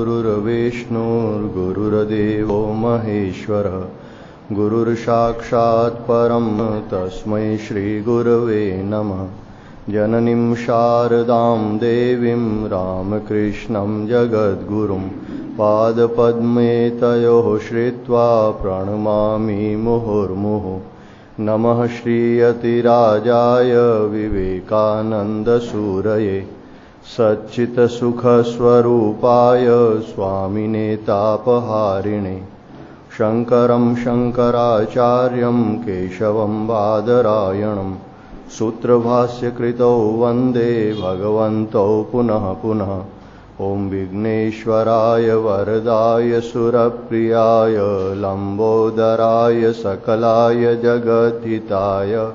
गुरुर्विष्णुर्गुरुर्देवो महेश्वरः गुरुर्साक्षात् परं तस्मै श्रीगुरवे नमः। जननीं शारदां देवीं रामकृष्णं जगद्गुरुं पादपद्मे तयोः श्रित्वा प्रणमामि मुहुर्मुहुः। नमः श्रीयतिराजाय विवेकानन्दसूरये सच्चित्सुखस्वरूपाय स्वामिने तापहारिणे। शङ्करं शङ्कराचार्यं केशवं बादरायणं सूत्रभाष्यकृतौ वन्दे भगवन्तौ पुनः पुनः। ॐ विघ्नेश्वराय वरदाय सुरप्रियाय लम्बोदराय सकलाय जगद्धिताय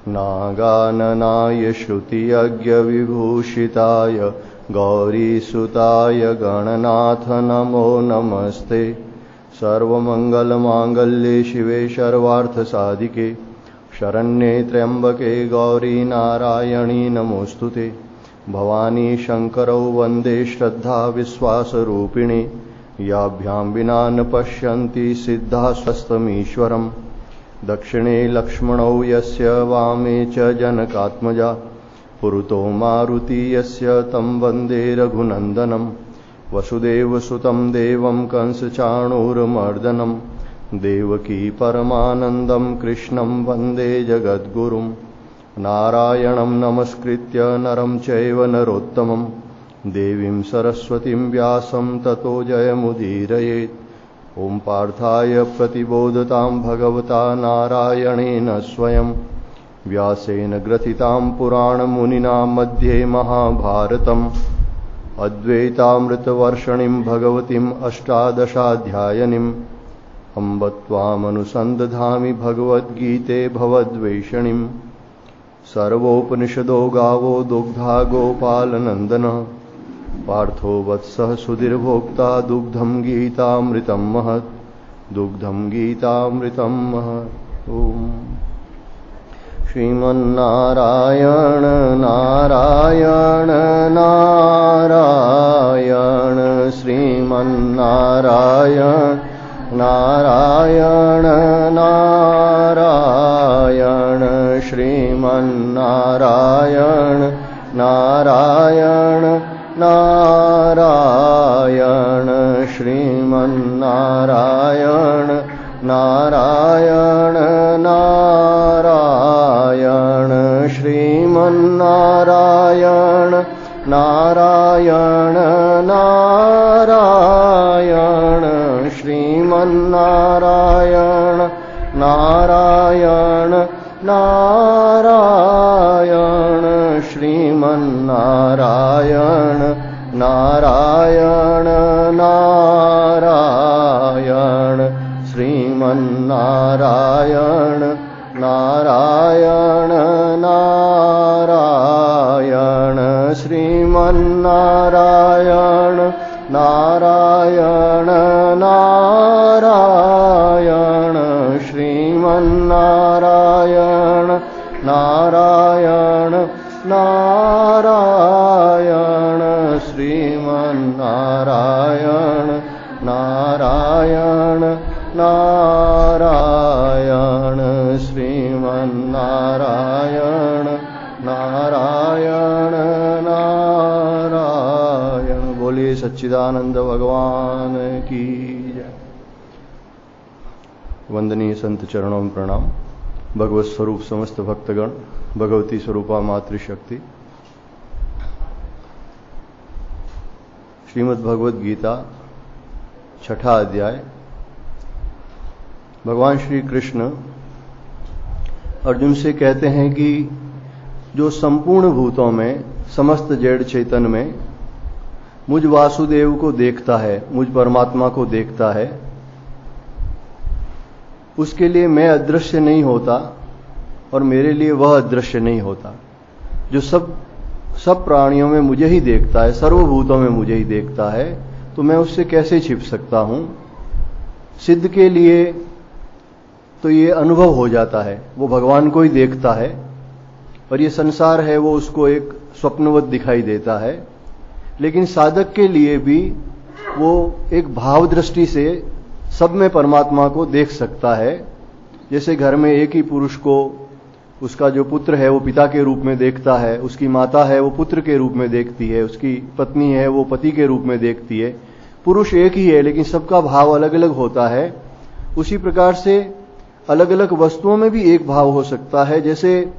नागाननाय श्रुतियज्ञविभूषिताय गौरीसुताय गणनाथ नमो नमस्ते। सर्वमङ्गलमाङ्गल्ये शिवे सर्वार्थसाधिके शरण्ये त्र्यम्बके गौरी नारायणी नमोऽस्तुते। भवानी शङ्करौ वन्दे श्रद्धा विश्वासरूपिणी याभ्यां विना न पश्यन्ति सिद्धाः स्वस्तमीश्वरम्। दक्षिणे लक्ष्मणौ यस्य वामे च जनकात्मजा पुरतो मारुति यस्य तं वन्दे रघुनन्दनं। वसुदेवसुतं देवं कंसचाणूरमर्दनं देवकी परमानन्दं कृष्णं वन्दे जगद्गुरुं। नारायणं नमस्कृत्य नरं चैव नरोत्तमं देवीं सरस्वतीं व्यासं ततो जयमुदीरयेत्। ॐ पार्थाय प्रतिबोधतां भगवता नारायणेन स्वयं व्यासेन ग्रथितां पुराणमुनिना मध्ये महाभारतम्। अद्वैतामृतवर्षिणीं भगवतीम् अष्टादशाध्यायिनीम् अम्ब त्वामनुसन्दधामि भगवद्गीते भवद्वेषिणीम्। सर्वोपनिषदो गावो दुग्धा गोपालनन्दनः पार्थो वत्सः सुधीर्भोक्ता दुग्धं गीतामृतं महत् दुग्धं गीतामृतं महत्। ॐ श्रीमन्नारायण नारायण नारायण श्रीमन्नारायण नारायण नारायण श्रीमन्नारायण नारायण नारायण श्रीमन्नारायण नारायण नारायण श्रीमन्नारायण नारायण नारायण श्रीमन्नारायण नारायण नारायण श्रीमन्नारायण नारायण नारायण श्रीमन्नारायण नारायण नारायण श्रीमन्नारायण नारायण नारायण श्रीमन्नारायण नारायण नारायण श्रीमन्नारायण नारायण नारायण श्रीमन्नारायण नारायण नारायण। बोलिए सच्चिदानंद भगवान की जय। वंदनीय संत चरणों में प्रणाम। भगवत स्वरूप समस्त भक्तगण, भगवती स्वरूपा मातृशक्ति। श्रीमद् भगवद गीता छठा अध्याय। भगवान श्री कृष्ण अर्जुन से कहते हैं कि जो संपूर्ण भूतों में, समस्त जड़ चैतन्य में मुझ वासुदेव को देखता है, मुझ परमात्मा को देखता है, उसके लिए मैं अदृश्य नहीं होता और मेरे लिए वह अदृश्य नहीं होता। जो सब प्राणियों में मुझे ही देखता है, सर्वभूतों में मुझे ही देखता है, तो मैं उससे कैसे छिप सकता हूं। सिद्ध के लिए तो ये अनुभव हो जाता है, वो भगवान को ही देखता है और ये संसार है वो उसको एक स्वप्नवत दिखाई देता है। लेकिन साधक के लिए भी वो एक भाव दृष्टि से सब में परमात्मा को देख सकता है। जैसे घर में एक ही पुरुष को उसका जो पुत्र है वो पिता के रूप में देखता है, उसकी माता है वो पुत्र के रूप में देखती है, उसकी पत्नी है वो पति के रूप में देखती है। पुरुष एक ही है लेकिन सबका भाव अलग अलग होता है। उसी प्रकार से अलग अलग वस्तुओं में भी एक भाव हो सकता है। जैसे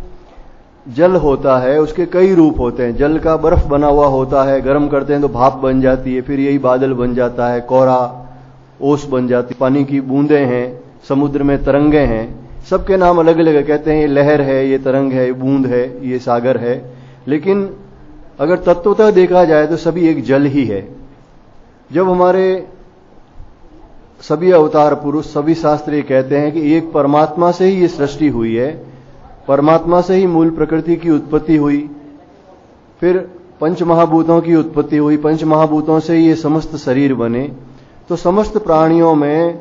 जल होता है, उसके कई रूप होते हैं। जल का बर्फ बना हुआ होता है, गर्म करते हैं तो भाप बन जाती है, फिर यही बादल बन जाता है, कोहरा ओस बन जाती है। पानी की बूंदें हैं, समुद्र में तरंगे हैं, सबके नाम अलग अलग है। कहते हैं ये लहर है, ये तरंग है, ये बूंद है, ये सागर है। लेकिन अगर तत्वतः देखा जाए तो सभी एक जल ही है। जब हमारे सभी अवतार पुरुष, सभी शास्त्र ये कहते हैं कि एक परमात्मा से ही ये सृष्टि हुई है, परमात्मा से ही मूल प्रकृति की उत्पत्ति हुई, फिर पंच महाभूतों की उत्पत्ति हुई, पंच महाभूतों से ही ये समस्त शरीर बने, तो समस्त प्राणियों में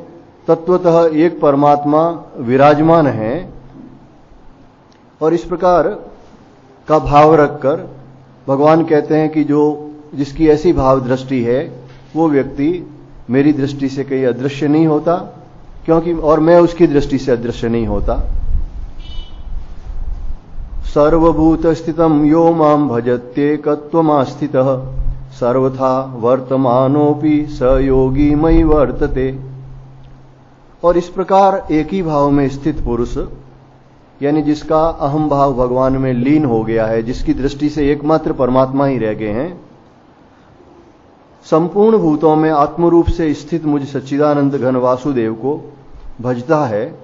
तत्वतः एक परमात्मा विराजमान है। और इस प्रकार का भाव रखकर भगवान कहते हैं कि जो जिसकी ऐसी भाव दृष्टि है वो व्यक्ति मेरी दृष्टि से कहीं अदृश्य नहीं होता, क्योंकि और मैं उसकी दृष्टि से अदृश्य नहीं होता। सर्वभूत स्थितम यो मां भजत्येकत्वमास्थितः सर्वथा वर्तमानोपि स योगी मयि वर्तते। और इस प्रकार एक ही भाव में स्थित पुरुष, यानी जिसका अहम भाव भगवान में लीन हो गया है, जिसकी दृष्टि से एकमात्र परमात्मा ही रह गए हैं, संपूर्ण भूतों में आत्मरूप से स्थित मुझ सच्चिदानंद घन वासुदेव को भजता है,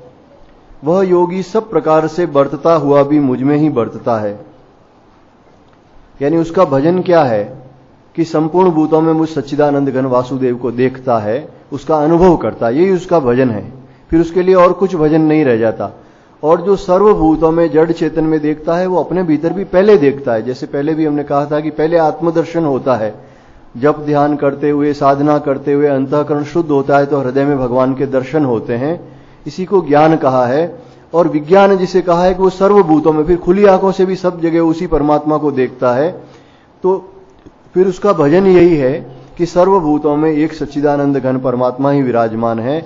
वह योगी सब प्रकार से बरतता हुआ भी मुझ में ही बरतता है। यानी उसका भजन क्या है कि संपूर्ण भूतों में मुझ सच्चिदानंद घन वासुदेव को देखता है, उसका अनुभव करता है, यही उसका भजन है। फिर उसके लिए और कुछ भजन नहीं रह जाता। और जो सर्वभूतों में जड़ चेतन में देखता है वो अपने भीतर भी पहले देखता है। जैसे पहले भी हमने कहा था कि पहले आत्मदर्शन होता है। जब ध्यान करते हुए, साधना करते हुए अंतःकरण शुद्ध होता है तो हृदय में भगवान के दर्शन होते हैं। इसी को ज्ञान कहा है। और विज्ञान जिसे कहा है कि वो सर्वभूतों में फिर खुली आंखों से भी सब जगह उसी परमात्मा को देखता है। तो फिर उसका भजन यही है कि सर्वभूतों में एक सच्चिदानंद घन परमात्मा ही विराजमान है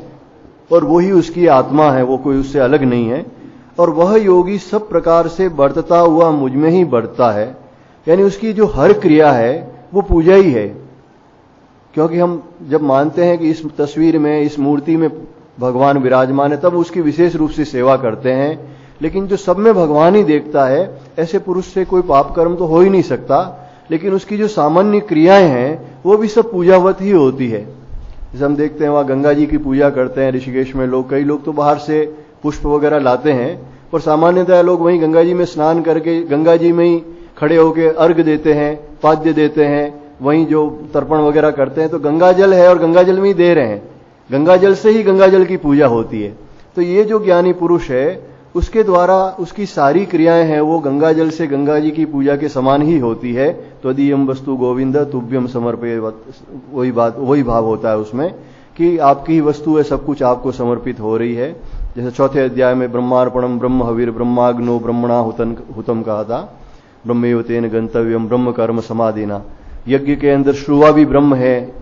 और वो ही उसकी आत्मा है, वो कोई उससे अलग नहीं है। और वह योगी सब प्रकार से बरतता हुआ मुझ में ही बरतता है। यानी उसकी जो हर क्रिया है वो पूजा ही है। क्योंकि हम जब मानते हैं कि इस तस्वीर में, इस मूर्ति में भगवान विराजमान है, तब उसकी विशेष रूप से सेवा करते हैं। लेकिन जो सब में भगवान ही देखता है, ऐसे पुरुष से कोई पाप कर्म तो हो ही नहीं सकता। लेकिन उसकी जो सामान्य क्रियाएं हैं वो भी सब पूजावत ही होती है। जैसे हम देखते हैं वहां गंगा जी की पूजा करते हैं ऋषिकेश में लोग, कई लोग तो बाहर से पुष्प वगैरह लाते हैं, पर सामान्यतः लोग वहीं गंगा जी में स्नान करके गंगा जी में ही खड़े होकर अर्घ देते हैं, पाद्य देते हैं, वहीं जो तर्पण वगैरह करते हैं। तो गंगा जल है और गंगा जल में ही दे रहे हैं, गंगा जल से ही गंगा जल की पूजा होती है। तो ये जो ज्ञानी पुरुष है उसके द्वारा उसकी सारी क्रियाएं हैं वो गंगा जल से गंगा जी की पूजा के समान ही होती है। त्वदीयम वस्तु गोविंद तुभ्यम समर्पय, वही भाव होता है उसमें कि आपकी ही वस्तु है, सब कुछ आपको समर्पित हो रही है। जैसे चौथे अध्याय में ब्रह्मार्पणम ब्रह्म हविर ब्रह्माग्नो ब्रह्मणा हुतम कहा था, ब्रह्मेव तेन गंतव्यम ब्रह्म कर्म समाधिना। यज्ञ के अंदर श्रुवा भी ब्रह्म है,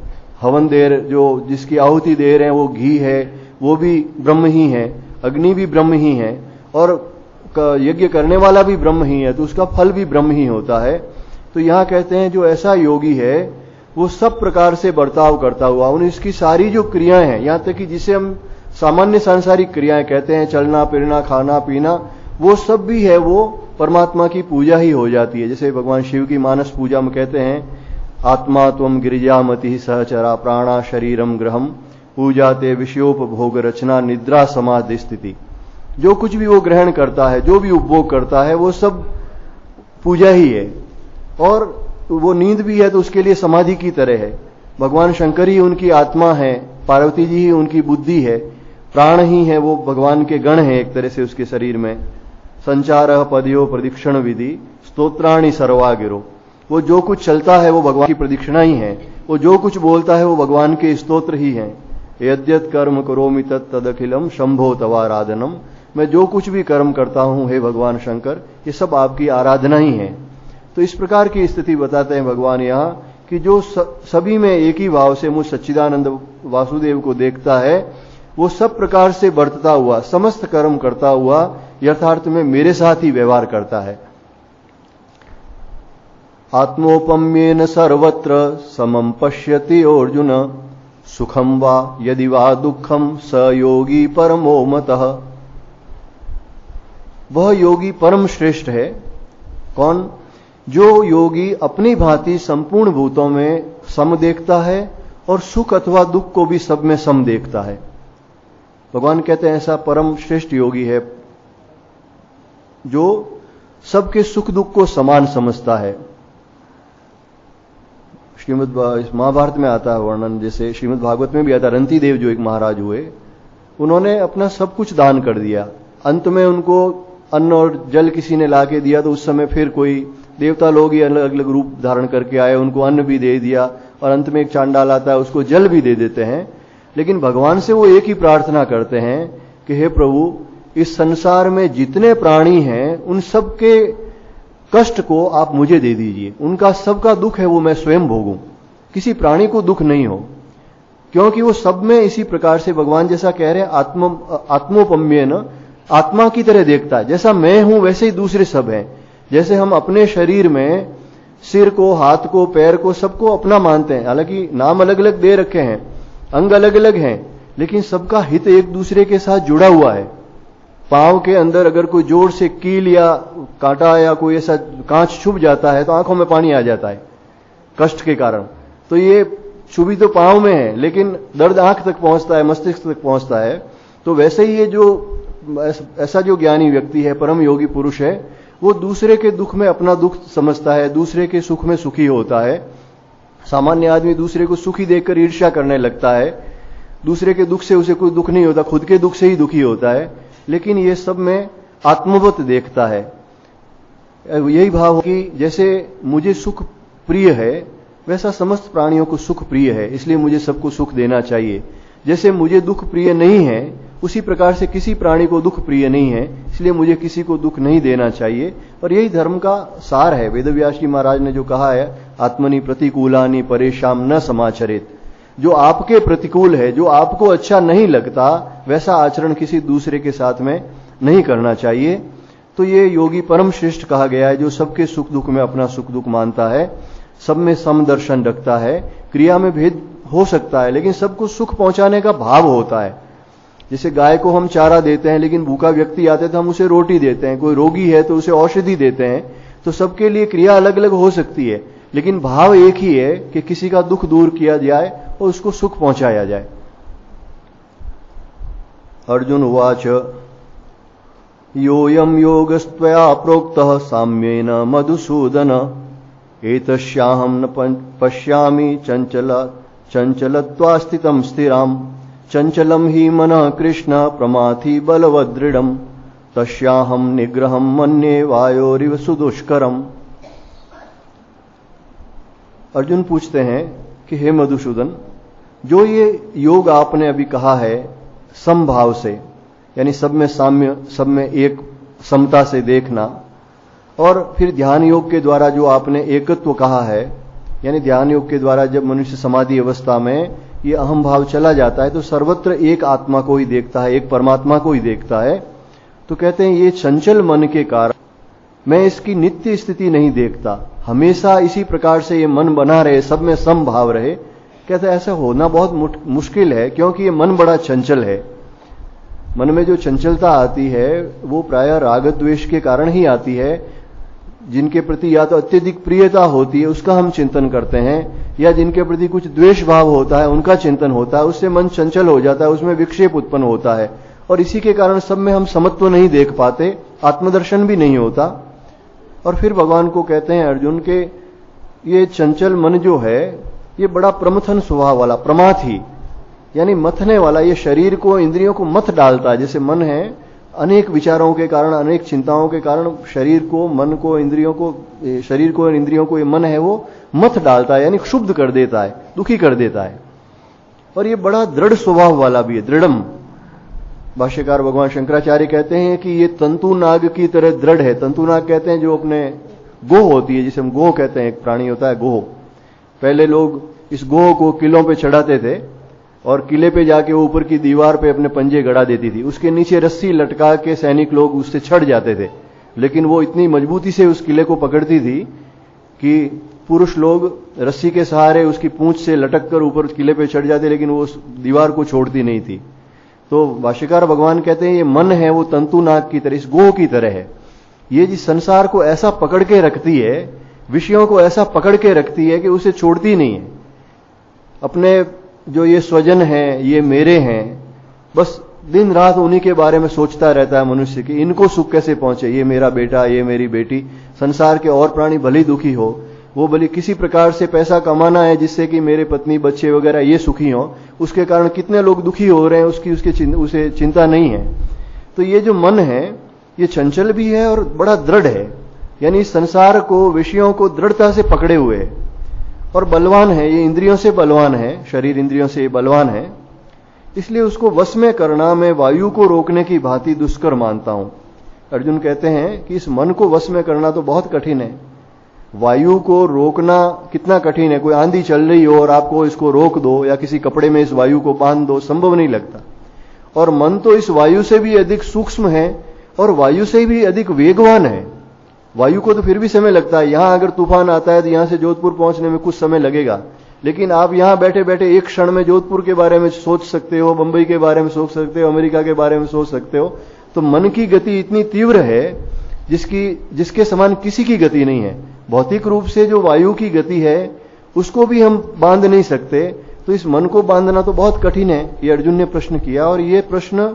हवन देर जो जिसकी आहुति दे रहे हैं वो घी है, वो भी ब्रह्म ही है, अग्नि भी ब्रह्म ही है, और यज्ञ करने वाला भी ब्रह्म ही है, तो उसका फल भी ब्रह्म ही होता है। तो यहां कहते हैं जो ऐसा योगी है वो सब प्रकार से बर्ताव करता हुआ उन इसकी सारी जो क्रियाएं हैं, यहां तक कि जिसे हम सामान्य सांसारिक क्रियाएं कहते हैं, चलना फिरना खाना पीना, वो सब भी है वो परमात्मा की पूजा ही हो जाती है। जैसे भगवान शिव की मानस पूजा में कहते हैं आत्मा त्वम गिरिजामति सहचरा प्राणा शरीरम ग्रहम पूजा ते विषयोपभोग रचना निद्रा समाधि स्थिति। जो कुछ भी वो ग्रहण करता है, जो भी उपभोग करता है, वो सब पूजा ही है। और वो नींद भी है तो उसके लिए समाधि की तरह है। भगवान शंकर ही उनकी आत्मा है, पार्वती जी ही उनकी बुद्धि है, प्राण ही है वो भगवान के गण है एक तरह से उसके शरीर में। संचार पदयो प्रदीक्षण विधि स्तोत्राणि सर्वागिरो, वो जो कुछ चलता है वो भगवान की प्रदीक्षिणा ही है, वो जो कुछ बोलता है वो भगवान के स्तोत्र ही है। यद्यत कर्म करोमि तदखिलम शंभो तवाराधनम, मैं जो कुछ भी कर्म करता हूं हे भगवान शंकर, ये सब आपकी आराधना ही है। तो इस प्रकार की स्थिति बताते हैं भगवान यहां कि जो सभी में एक ही भाव से मुझ सच्चिदानंद वासुदेव को देखता है, वो सब प्रकार से बरतता हुआ, समस्त कर्म करता हुआ यथार्थ में मेरे साथ ही व्यवहार करता है। आत्मोपम्येन सर्वत्र समं पश्यति अर्जुन, सुखम वा यदि वा दुखम स योगी परमो मतः। वह योगी परम श्रेष्ठ है। कौन? जो योगी अपनी भांति संपूर्ण भूतों में सम देखता है और सुख अथवा दुख को भी सब में सम देखता है। भगवान कहते हैं ऐसा परम श्रेष्ठ योगी है जो सबके सुख दुख को समान समझता है। श्रीमद् महाभारत में आता है वर्णन, जैसे श्रीमद् भागवत में भी आता, रंती देव जो एक महाराज हुए, उन्होंने अपना सब कुछ दान कर दिया। अंत में उनको अन्न और जल किसी ने ला के दिया, तो उस समय फिर कोई देवता लोग ही अलग अलग रूप धारण करके आए, उनको अन्न भी दे दिया, और अंत में एक चांडाल आता है उसको जल भी दे देते हैं। लेकिन भगवान से वो एक ही प्रार्थना करते हैं कि हे प्रभु, इस संसार में जितने प्राणी हैं उन सबके कष्ट को आप मुझे दे दीजिए, उनका सबका दुख है वो मैं स्वयं भोगूं, किसी प्राणी को दुख नहीं हो। क्योंकि वो सब में इसी प्रकार से भगवान जैसा कह रहे हैं, आत्मोपम्येन, आत्मा की तरह देखता है। जैसा मैं हूं वैसे ही दूसरे सब हैं। जैसे हम अपने शरीर में सिर को, हाथ को, पैर को, सबको अपना मानते हैं, हालांकि नाम अलग अलग दे रखे हैं, अंग अलग अलग हैं, लेकिन सबका हित एक दूसरे के साथ जुड़ा हुआ है। पांव के अंदर अगर कोई जोर से कील या कांटा या कोई ऐसा कांच छुप जाता है तो आंखों में पानी आ जाता है कष्ट के कारण। तो ये छुबी तो पांव में है, लेकिन दर्द आंख तक पहुंचता है, मस्तिष्क तक पहुंचता है। तो वैसे ही ये जो ऐसा जो ज्ञानी व्यक्ति है, परम योगी पुरुष है, वो दूसरे के दुख में अपना दुख समझता है, दूसरे के सुख में सुखी होता है। सामान्य आदमी दूसरे को सुखी देखकर ईर्ष्या करने लगता है, दूसरे के दुख से उसे कोई दुख नहीं होता, खुद के दुख से ही दुखी होता है। लेकिन ये सब में आत्मवत देखता है। यही भाव है कि जैसे मुझे सुख प्रिय है वैसा समस्त प्राणियों को सुख प्रिय है, इसलिए मुझे सबको सुख देना चाहिए। जैसे मुझे दुख प्रिय नहीं है उसी प्रकार से किसी प्राणी को दुख प्रिय नहीं है, इसलिए मुझे किसी को दुख नहीं देना चाहिए। और यही धर्म का सार है। वेदव्यास जी महाराज ने जो कहा है, आत्मनि प्रतिकूलानि परेशान न समाचरेत, जो आपके प्रतिकूल है, जो आपको अच्छा नहीं लगता, वैसा आचरण किसी दूसरे के साथ में नहीं करना चाहिए। तो ये योगी परम श्रेष्ठ कहा गया है, जो सबके सुख दुख में अपना सुख दुख मानता है, सब में समदर्शन रखता है। क्रिया में भेद हो सकता है, लेकिन सबको सुख पहुंचाने का भाव होता है। जैसे गाय को हम चारा देते हैं, लेकिन भूखा व्यक्ति आते तो हम उसे रोटी देते हैं, कोई रोगी है तो उसे औषधि देते हैं। तो सबके लिए क्रिया अलग अलग हो सकती है, लेकिन भाव एक ही है कि किसी का दुख दूर किया जाए और उसको सुख पहुंचाया जाए। अर्जुन उवाच योऽयं योगस्त्वया प्रोक्तः साम्येन मधुसूदन, एतस्याहं न पश्यामि चञ्चलत्वा स्थितं स्थिराम्, चंचलम ही मनः कृष्ण प्रमाथि बलवदृढ़म्, तस्याहं निग्रहं मन्ये वायोरिव सुदुष्करम्। अर्जुन पूछते हैं कि हे मधुसूदन, जो ये योग आपने अभी कहा है समभाव से, यानी सब में साम्य, सब में एक समता से देखना, और फिर ध्यान योग के द्वारा जो आपने एकत्व कहा है, यानी ध्यान योग के द्वारा जब मनुष्य समाधि अवस्था में ये अहम भाव चला जाता है तो सर्वत्र एक आत्मा को ही देखता है, एक परमात्मा को ही देखता है। तो कहते हैं ये चंचल मन के कारण मैं इसकी नित्य स्थिति नहीं देखता, हमेशा इसी प्रकार से ये मन बना रहे, सब में सम भाव रहे। कहते हैं ऐसा होना बहुत मुश्किल है, क्योंकि ये मन बड़ा चंचल है। मन में जो चंचलता आती है वो प्रायः राग द्वेष के कारण ही आती है। जिनके प्रति या तो अत्यधिक प्रियता होती है उसका हम चिंतन करते हैं, या जिनके प्रति कुछ द्वेष भाव होता है उनका चिंतन होता है, उससे मन चंचल हो जाता है, उसमें विक्षेप उत्पन्न होता है, और इसी के कारण सब में हम समत्व नहीं देख पाते, आत्मदर्शन भी नहीं होता। और फिर भगवान को कहते हैं अर्जुन के ये चंचल मन जो है ये बड़ा प्रमथन स्वभाव वाला, प्रमाथी यानी मथने वाला, ये शरीर को, इंद्रियों को मथ डालता है। जैसे मन है अनेक विचारों के कारण, अनेक चिंताओं के कारण शरीर को, मन को, इंद्रियों को, शरीर को और इंद्रियों को ये मन है वो मथ डालता है, यानी क्षुब्ध कर देता है, दुखी कर देता है। और ये बड़ा दृढ़ स्वभाव वाला भी है, दृढ़म। भाष्यकार भगवान शंकराचार्य कहते हैं कि ये तंतु नाग की तरह दृढ़ है। तंतु नाग कहते हैं जो अपने गोह होती है, जिसे हम गोह कहते हैं, एक प्राणी होता है गोह, पहले लोग इस गोह को किलों पे चढ़ाते थे और किले पे जाके ऊपर की दीवार पे अपने पंजे गड़ा देती थी, उसके नीचे रस्सी लटका के सैनिक लोग उससे चढ़ जाते थे, लेकिन वो इतनी मजबूती से उस किले को पकड़ती थी कि पुरुष लोग रस्सी के सहारे उसकी पूंछ से लटक कर ऊपर किले पे चढ़ जाते, लेकिन वो उस दीवार को छोड़ती नहीं थी। तो भाष्यकार भगवान कहते हैं ये मन है वो तंतु नाग की तरह, इस गोह की तरह है। ये जिस संसार को ऐसा पकड़ के रखती है, विषयों को ऐसा पकड़ के रखती है कि उसे छोड़ती नहीं है। अपने जो ये स्वजन हैं, ये मेरे हैं, बस दिन रात उन्हीं के बारे में सोचता रहता है मनुष्य कि इनको सुख कैसे पहुंचे, ये मेरा बेटा, ये मेरी बेटी। संसार के और प्राणी भले ही दुखी हो, वो भले किसी प्रकार से पैसा कमाना है जिससे कि मेरे पत्नी बच्चे वगैरह ये सुखी हो, उसके कारण कितने लोग दुखी हो रहे हैं उसे चिंता नहीं है। तो ये जो मन है ये चंचल भी है और बड़ा दृढ़ है, यानी संसार को, विषयों को दृढ़ता से पकड़े हुए है और बलवान है। ये इंद्रियों से बलवान है, शरीर इंद्रियों से बलवान है, इसलिए उसको वश में करना मैं वायु को रोकने की भांति दुष्कर मानता हूं। अर्जुन कहते हैं कि इस मन को वश में करना तो बहुत कठिन है। वायु को रोकना कितना कठिन है। कोई आंधी चल रही हो और आपको इसको रोक दो या किसी कपड़े में इस वायु को बांध दो, संभव नहीं लगता। और मन तो इस वायु से भी अधिक सूक्ष्म है और वायु से भी अधिक वेगवान है। वायु को तो फिर भी समय लगता है, यहां अगर तूफान आता है तो यहां से जोधपुर पहुंचने में कुछ समय लगेगा, लेकिन आप यहां बैठे बैठे एक क्षण में जोधपुर के बारे में सोच सकते हो, बंबई के बारे में सोच सकते हो, अमेरिका के बारे में सोच सकते हो। तो मन की गति इतनी तीव्र है जिसके समान किसी की गति नहीं है। भौतिक रूप से जो वायु की गति है उसको भी हम बांध नहीं सकते, तो इस मन को बांधना तो बहुत कठिन है। ये अर्जुन ने प्रश्न किया और ये प्रश्न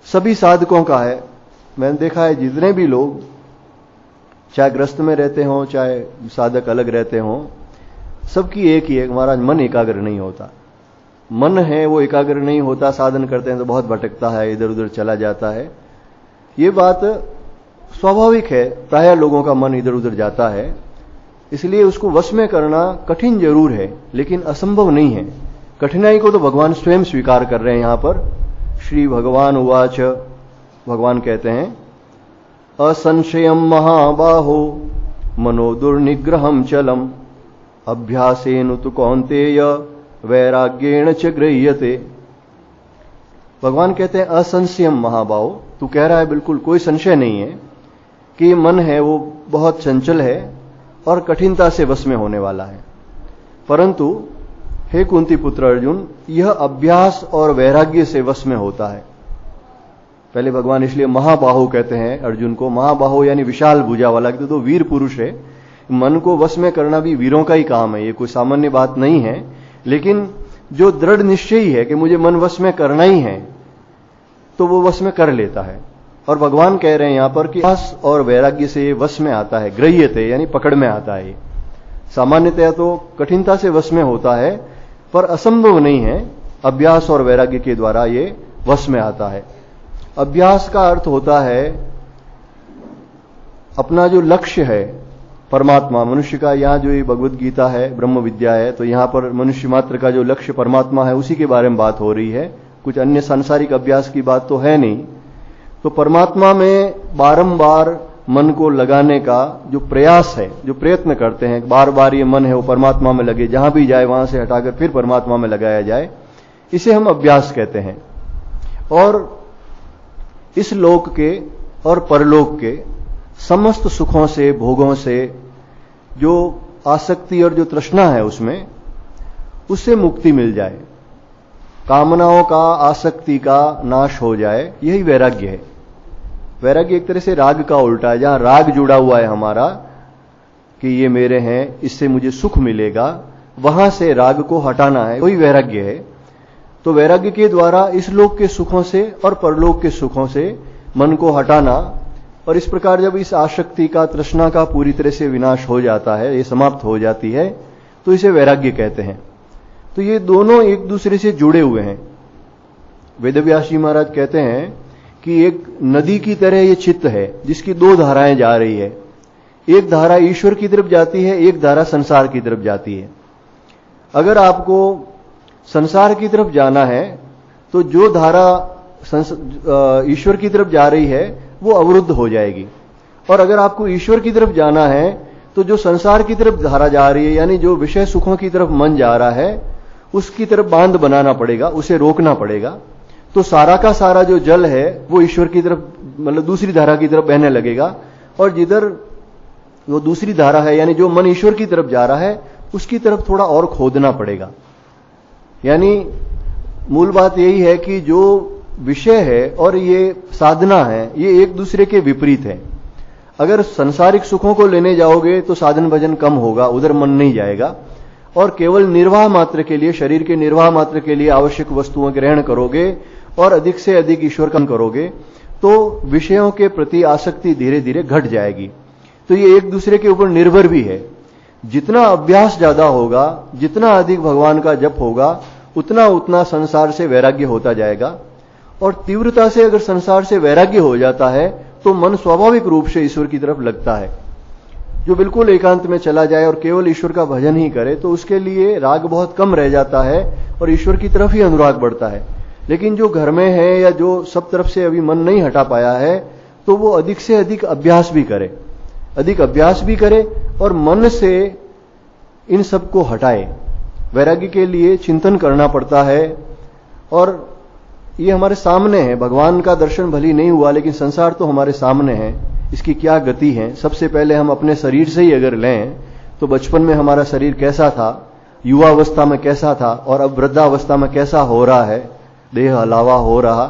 सभी साधकों का है। मैंने देखा है जितने भी लोग चाहे ग्रस्त में रहते हों चाहे साधक अलग रहते हों, सबकी एक ही है, महाराज मन एकाग्र नहीं होता। मन है वो एकाग्र नहीं होता, साधन करते हैं तो बहुत भटकता है, इधर उधर चला जाता है। ये बात स्वाभाविक है, प्रायः लोगों का मन इधर उधर जाता है, इसलिए उसको वश में करना कठिन जरूर है लेकिन असंभव नहीं है। कठिनाई को तो भगवान स्वयं स्वीकार कर रहे हैं। यहां पर श्री भगवान उवाच, भगवान कहते हैं असंशयम महाबाहो मनो दुर्निग्रहम चलम अभ्यासेन तु कौन्तेय वैराग्येण च गृह्यते। भगवान कहते हैं असंशयम महाबाहो, तू कह रहा है बिल्कुल कोई संशय नहीं है कि मन है वो बहुत चंचल है और कठिनता से वश में होने वाला है, परंतु हे कुंती पुत्र अर्जुन, यह अभ्यास और वैराग्य से वश में होता है। पहले भगवान इसलिए महाबाहो कहते हैं अर्जुन को, महाबाहो यानी विशाल भुजा वाला, तो वीर पुरुष है। मन को वश में करना भी वीरों का ही काम है, ये कोई सामान्य बात नहीं है। लेकिन जो दृढ़ निश्चयी है कि मुझे मन वश में करना ही है, तो वो वश में कर लेता है। और भगवान कह रहे हैं यहां पर कि अभ्यास और वैराग्य से ये वश में आता है, गृह्यते यानी पकड़ में आता है। सामान्यतया तो कठिनता से वश में होता है, पर असंभव नहीं है, अभ्यास और वैराग्य के द्वारा ये वश में आता है। अभ्यास का अर्थ होता है अपना जो लक्ष्य है परमात्मा, मनुष्य का, यहां जो ये भगवत गीता है, ब्रह्म विद्या है, तो यहां पर मनुष्य मात्र का जो लक्ष्य परमात्मा है उसी के बारे में बात हो रही है, कुछ अन्य सांसारिक अभ्यास की बात तो है नहीं। तो परमात्मा में बारंबार मन को लगाने का जो प्रयास है, जो प्रयत्न करते हैं, बार बार ये मन है वो परमात्मा में लगे, जहां भी जाए वहां से हटाकर फिर परमात्मा में लगाया जाए, इसे हम अभ्यास कहते हैं। और इस लोक के और परलोक के समस्त सुखों से, भोगों से जो आसक्ति और जो तृष्णा है उससे मुक्ति मिल जाए, कामनाओं का, आसक्ति का नाश हो जाए, यही वैराग्य है। वैराग्य एक तरह से राग का उल्टा है। जहां राग जुड़ा हुआ है हमारा कि ये मेरे हैं, इससे मुझे सुख मिलेगा, वहां से राग को हटाना है, वही वैराग्य है। तो वैराग्य के द्वारा इस लोक के सुखों से और परलोक के सुखों से मन को हटाना, और इस प्रकार जब इस आसक्ति का, तृष्णा का पूरी तरह से विनाश हो जाता है, ये समाप्त हो जाती है, तो इसे वैराग्य कहते हैं। तो ये दोनों एक दूसरे से जुड़े हुए हैं। वेदव्यास जी महाराज कहते हैं कि एक नदी की तरह ये चित्त है जिसकी दो धाराएं जा रही है, एक धारा ईश्वर की तरफ जाती है, एक धारा संसार की तरफ जाती है। अगर आपको संसार की तरफ जाना है तो जो धारा ईश्वर की तरफ जा रही है वो अवरुद्ध हो जाएगी, और अगर आपको ईश्वर की तरफ जाना है तो जो संसार की तरफ धारा जा रही है, यानी जो विषय सुखों की तरफ मन जा रहा है, उसकी तरफ बांध बनाना पड़ेगा, उसे रोकना पड़ेगा। तो सारा का सारा जो जल है वो ईश्वर की तरफ, मतलब दूसरी धारा की तरफ बहने लगेगा, और जिधर वो दूसरी धारा है यानी जो मन ईश्वर की तरफ जा रहा है उसकी तरफ थोड़ा और खोदना पड़ेगा। यानी मूल बात यही है कि जो विषय है और ये साधना है ये एक दूसरे के विपरीत है। अगर सांसारिक सुखों को लेने जाओगे तो साधन भजन कम होगा, उधर मन नहीं जाएगा, और केवल निर्वाह मात्र के लिए, शरीर के निर्वाह मात्र के लिए आवश्यक वस्तुओं के ग्रहण करोगे और अधिक से अधिक ईश्वर का करोगे तो विषयों के प्रति आसक्ति धीरे धीरे घट जाएगी। तो ये एक दूसरे के ऊपर निर्भर भी है। जितना अभ्यास ज्यादा होगा, जितना अधिक भगवान का जप होगा, उतना उतना संसार से वैराग्य होता जाएगा। और तीव्रता से अगर संसार से वैराग्य हो जाता है तो मन स्वाभाविक रूप से ईश्वर की तरफ लगता है। जो बिल्कुल एकांत में चला जाए और केवल ईश्वर का भजन ही करे तो उसके लिए राग बहुत कम रह जाता है और ईश्वर की तरफ ही अनुराग बढ़ता है। लेकिन जो घर में है या जो सब तरफ से अभी मन नहीं हटा पाया है तो वो अधिक से अधिक अभ्यास भी करे, अधिक अभ्यास भी करे और मन से इन सब को हटाए। वैराग्य के लिए चिंतन करना पड़ता है और ये हमारे सामने है। भगवान का दर्शन भली नहीं हुआ लेकिन संसार तो हमारे सामने है, इसकी क्या गति है। सबसे पहले हम अपने शरीर से ही अगर लें तो बचपन में हमारा शरीर कैसा था, युवावस्था में कैसा था और अब वृद्धावस्था में कैसा हो रहा है, देह हलावा हो रहा,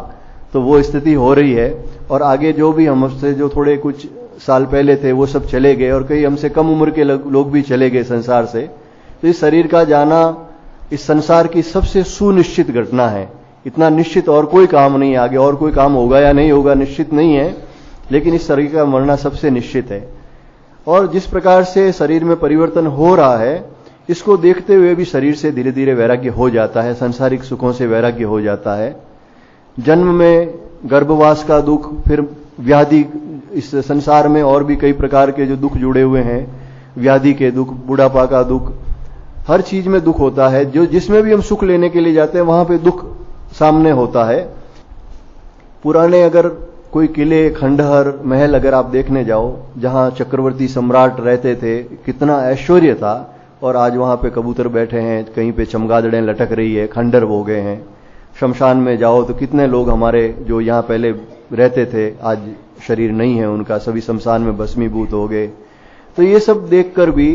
तो वो स्थिति हो रही है। और आगे जो भी हमसे जो थोड़े कुछ साल पहले थे वो सब चले गए और कई हमसे कम उम्र के लोग भी चले गए संसार से। तो इस शरीर का जाना इस संसार की सबसे सुनिश्चित घटना है। इतना निश्चित और कोई काम नहीं है, आगे और कोई काम होगा या नहीं होगा निश्चित नहीं है, लेकिन इस शरीर का मरना सबसे निश्चित है। और जिस प्रकार से शरीर में परिवर्तन हो रहा है इसको देखते हुए भी शरीर से धीरे धीरे वैराग्य हो जाता है, सांसारिक सुखों से वैराग्य हो जाता है। जन्म में गर्भवास का दुख, फिर व्याधि, इस संसार में और भी कई प्रकार के जो दुख जुड़े हुए हैं, व्याधि के दुख, बुढ़ापा का दुख, हर चीज में दुख होता है। जो जिसमें भी हम सुख लेने के लिए जाते हैं वहां पे दुख सामने होता है। पुराने अगर कोई किले, खंडहर, महल अगर आप देखने जाओ जहां चक्रवर्ती सम्राट रहते थे, कितना ऐश्वर्य था, और आज वहां पे कबूतर बैठे हैं, कहीं पे चमगादड़ें लटक रही है, खंडर हो गए हैं। शमशान में जाओ तो कितने लोग हमारे जो यहां पहले रहते थे आज शरीर नहीं है उनका, सभी शमशान में भस्मीभूत हो गए। तो ये सब देखकर भी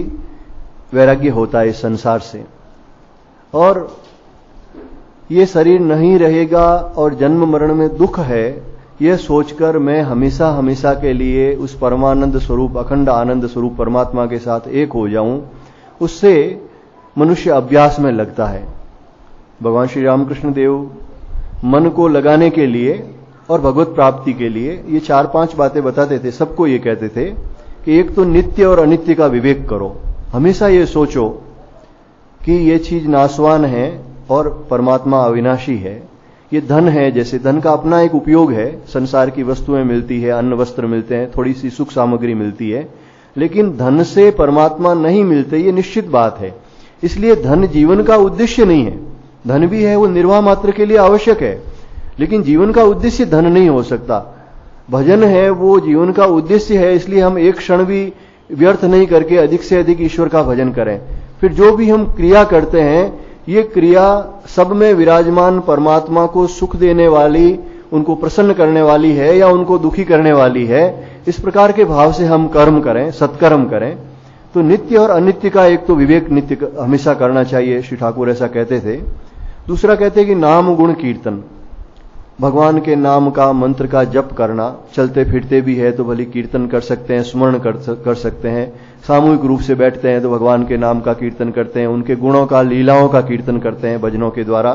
वैराग्य होता है इस संसार से। और ये शरीर नहीं रहेगा और जन्म मरण में दुख है, यह सोचकर मैं हमेशा हमेशा के लिए उस परमानंद स्वरूप, अखंड आनंद स्वरूप परमात्मा के साथ एक हो जाऊं, उससे मनुष्य अभ्यास में लगता है। भगवान श्री रामकृष्ण देव मन को लगाने के लिए और भगवत प्राप्ति के लिए ये 4-5 बातें बताते थे। सबको ये कहते थे कि एक तो नित्य और अनित्य का विवेक करो। हमेशा ये सोचो कि ये चीज नाशवान है और परमात्मा अविनाशी है। ये धन है, जैसे धन का अपना एक उपयोग है, संसार की वस्तुएं मिलती है, अन्न वस्त्र मिलते हैं, थोड़ी सी सुख सामग्री मिलती है, लेकिन धन से परमात्मा नहीं मिलते, ये निश्चित बात है। इसलिए धन जीवन का उद्देश्य नहीं है। धन भी है, वो निर्वाह मात्र के लिए आवश्यक है, लेकिन जीवन का उद्देश्य धन नहीं हो सकता। भजन है, वो जीवन का उद्देश्य है, इसलिए हम एक क्षण भी व्यर्थ नहीं करके अधिक से अधिक ईश्वर का भजन करें। फिर जो भी हम क्रिया करते हैं, ये क्रिया सब में विराजमान परमात्मा को सुख देने वाली, उनको प्रसन्न करने वाली है या उनको दुखी करने वाली है, इस प्रकार के भाव से हम कर्म करें, सत्कर्म करें। तो नित्य और अनित्य का एक तो विवेक नित्य हमेशा करना चाहिए, श्री ठाकुर ऐसा कहते थे। दूसरा कहते हैं कि नाम गुण कीर्तन, भगवान के नाम का, मंत्र का जप करना। चलते फिरते भी है तो भली कीर्तन कर सकते हैं, स्मरण कर सकते हैं। सामूहिक रूप से बैठते हैं तो भगवान के नाम का कीर्तन करते हैं, उनके गुणों का, लीलाओं का कीर्तन करते हैं भजनों के द्वारा।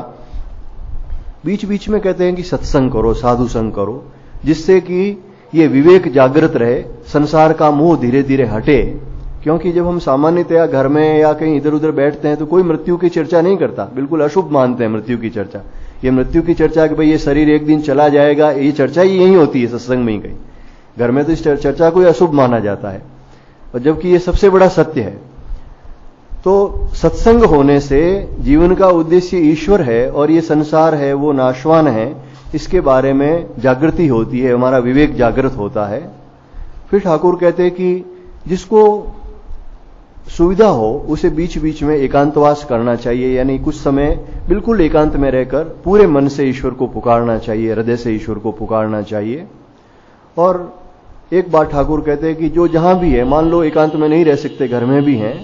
बीच बीच में कहते हैं कि सत्संग करो, साधु संग करो, जिससे कि ये विवेक जागृत रहे, संसार का मोह धीरे धीरे हटे। क्योंकि जब हम सामान्यतया घर में या कहीं इधर उधर बैठते हैं तो कोई मृत्यु की चर्चा नहीं करता, बिल्कुल अशुभ मानते हैं मृत्यु की चर्चा। ये मृत्यु की चर्चा कि भाई ये शरीर एक दिन चला जाएगा, ये चर्चा ही यही होती है सत्संग में ही कहीं। घर में तो इस चर्चा को अशुभ माना जाता है, और जबकि ये सबसे बड़ा सत्य है। तो सत्संग होने से जीवन का उद्देश्य ईश्वर है और ये संसार है वो नाशवान है, इसके बारे में जागृति होती है, हमारा विवेक जागृत होता है। फिर ठाकुर कहते हैं कि जिसको सुविधा हो उसे बीच बीच में एकांतवास करना चाहिए, यानी कुछ समय बिल्कुल एकांत में रहकर पूरे मन से ईश्वर को पुकारना चाहिए, हृदय से ईश्वर को पुकारना चाहिए। और एक बात ठाकुर कहते हैं कि जो जहां भी है, मान लो एकांत में नहीं रह सकते, घर में भी हैं,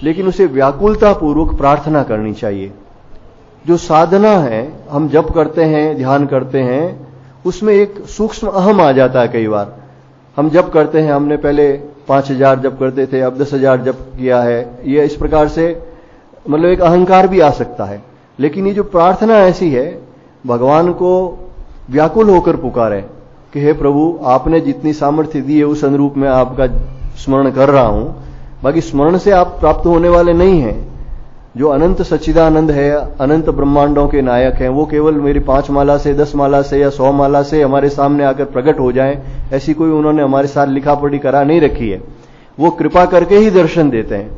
लेकिन उसे व्याकुलता पूर्वक प्रार्थना करनी चाहिए। जो साधना है, हम जप करते हैं, ध्यान करते हैं, उसमें एक सूक्ष्म अहम आ जाता है। कई बार हम जप करते हैं, हमने पहले 5000 जप करते थे, अब 10,000 जप किया है, ये इस प्रकार से मतलब एक अहंकार भी आ सकता है। लेकिन ये जो प्रार्थना ऐसी है, भगवान को व्याकुल होकर पुकारे कि हे प्रभु, आपने जितनी सामर्थ्य दी है उस अनुरूप में आपका स्मरण कर रहा हूं। बाकी स्मरण से आप प्राप्त होने वाले नहीं हैं। जो अनंत सच्चिदानंद है, अनंत ब्रह्मांडों के नायक हैं, वो केवल मेरी 5 माला से, 10 माला से या 100 माला से हमारे सामने आकर प्रकट हो जाएं, ऐसी कोई उन्होंने हमारे साथ लिखा पढ़ी करा नहीं रखी है। वो कृपा करके ही दर्शन देते हैं।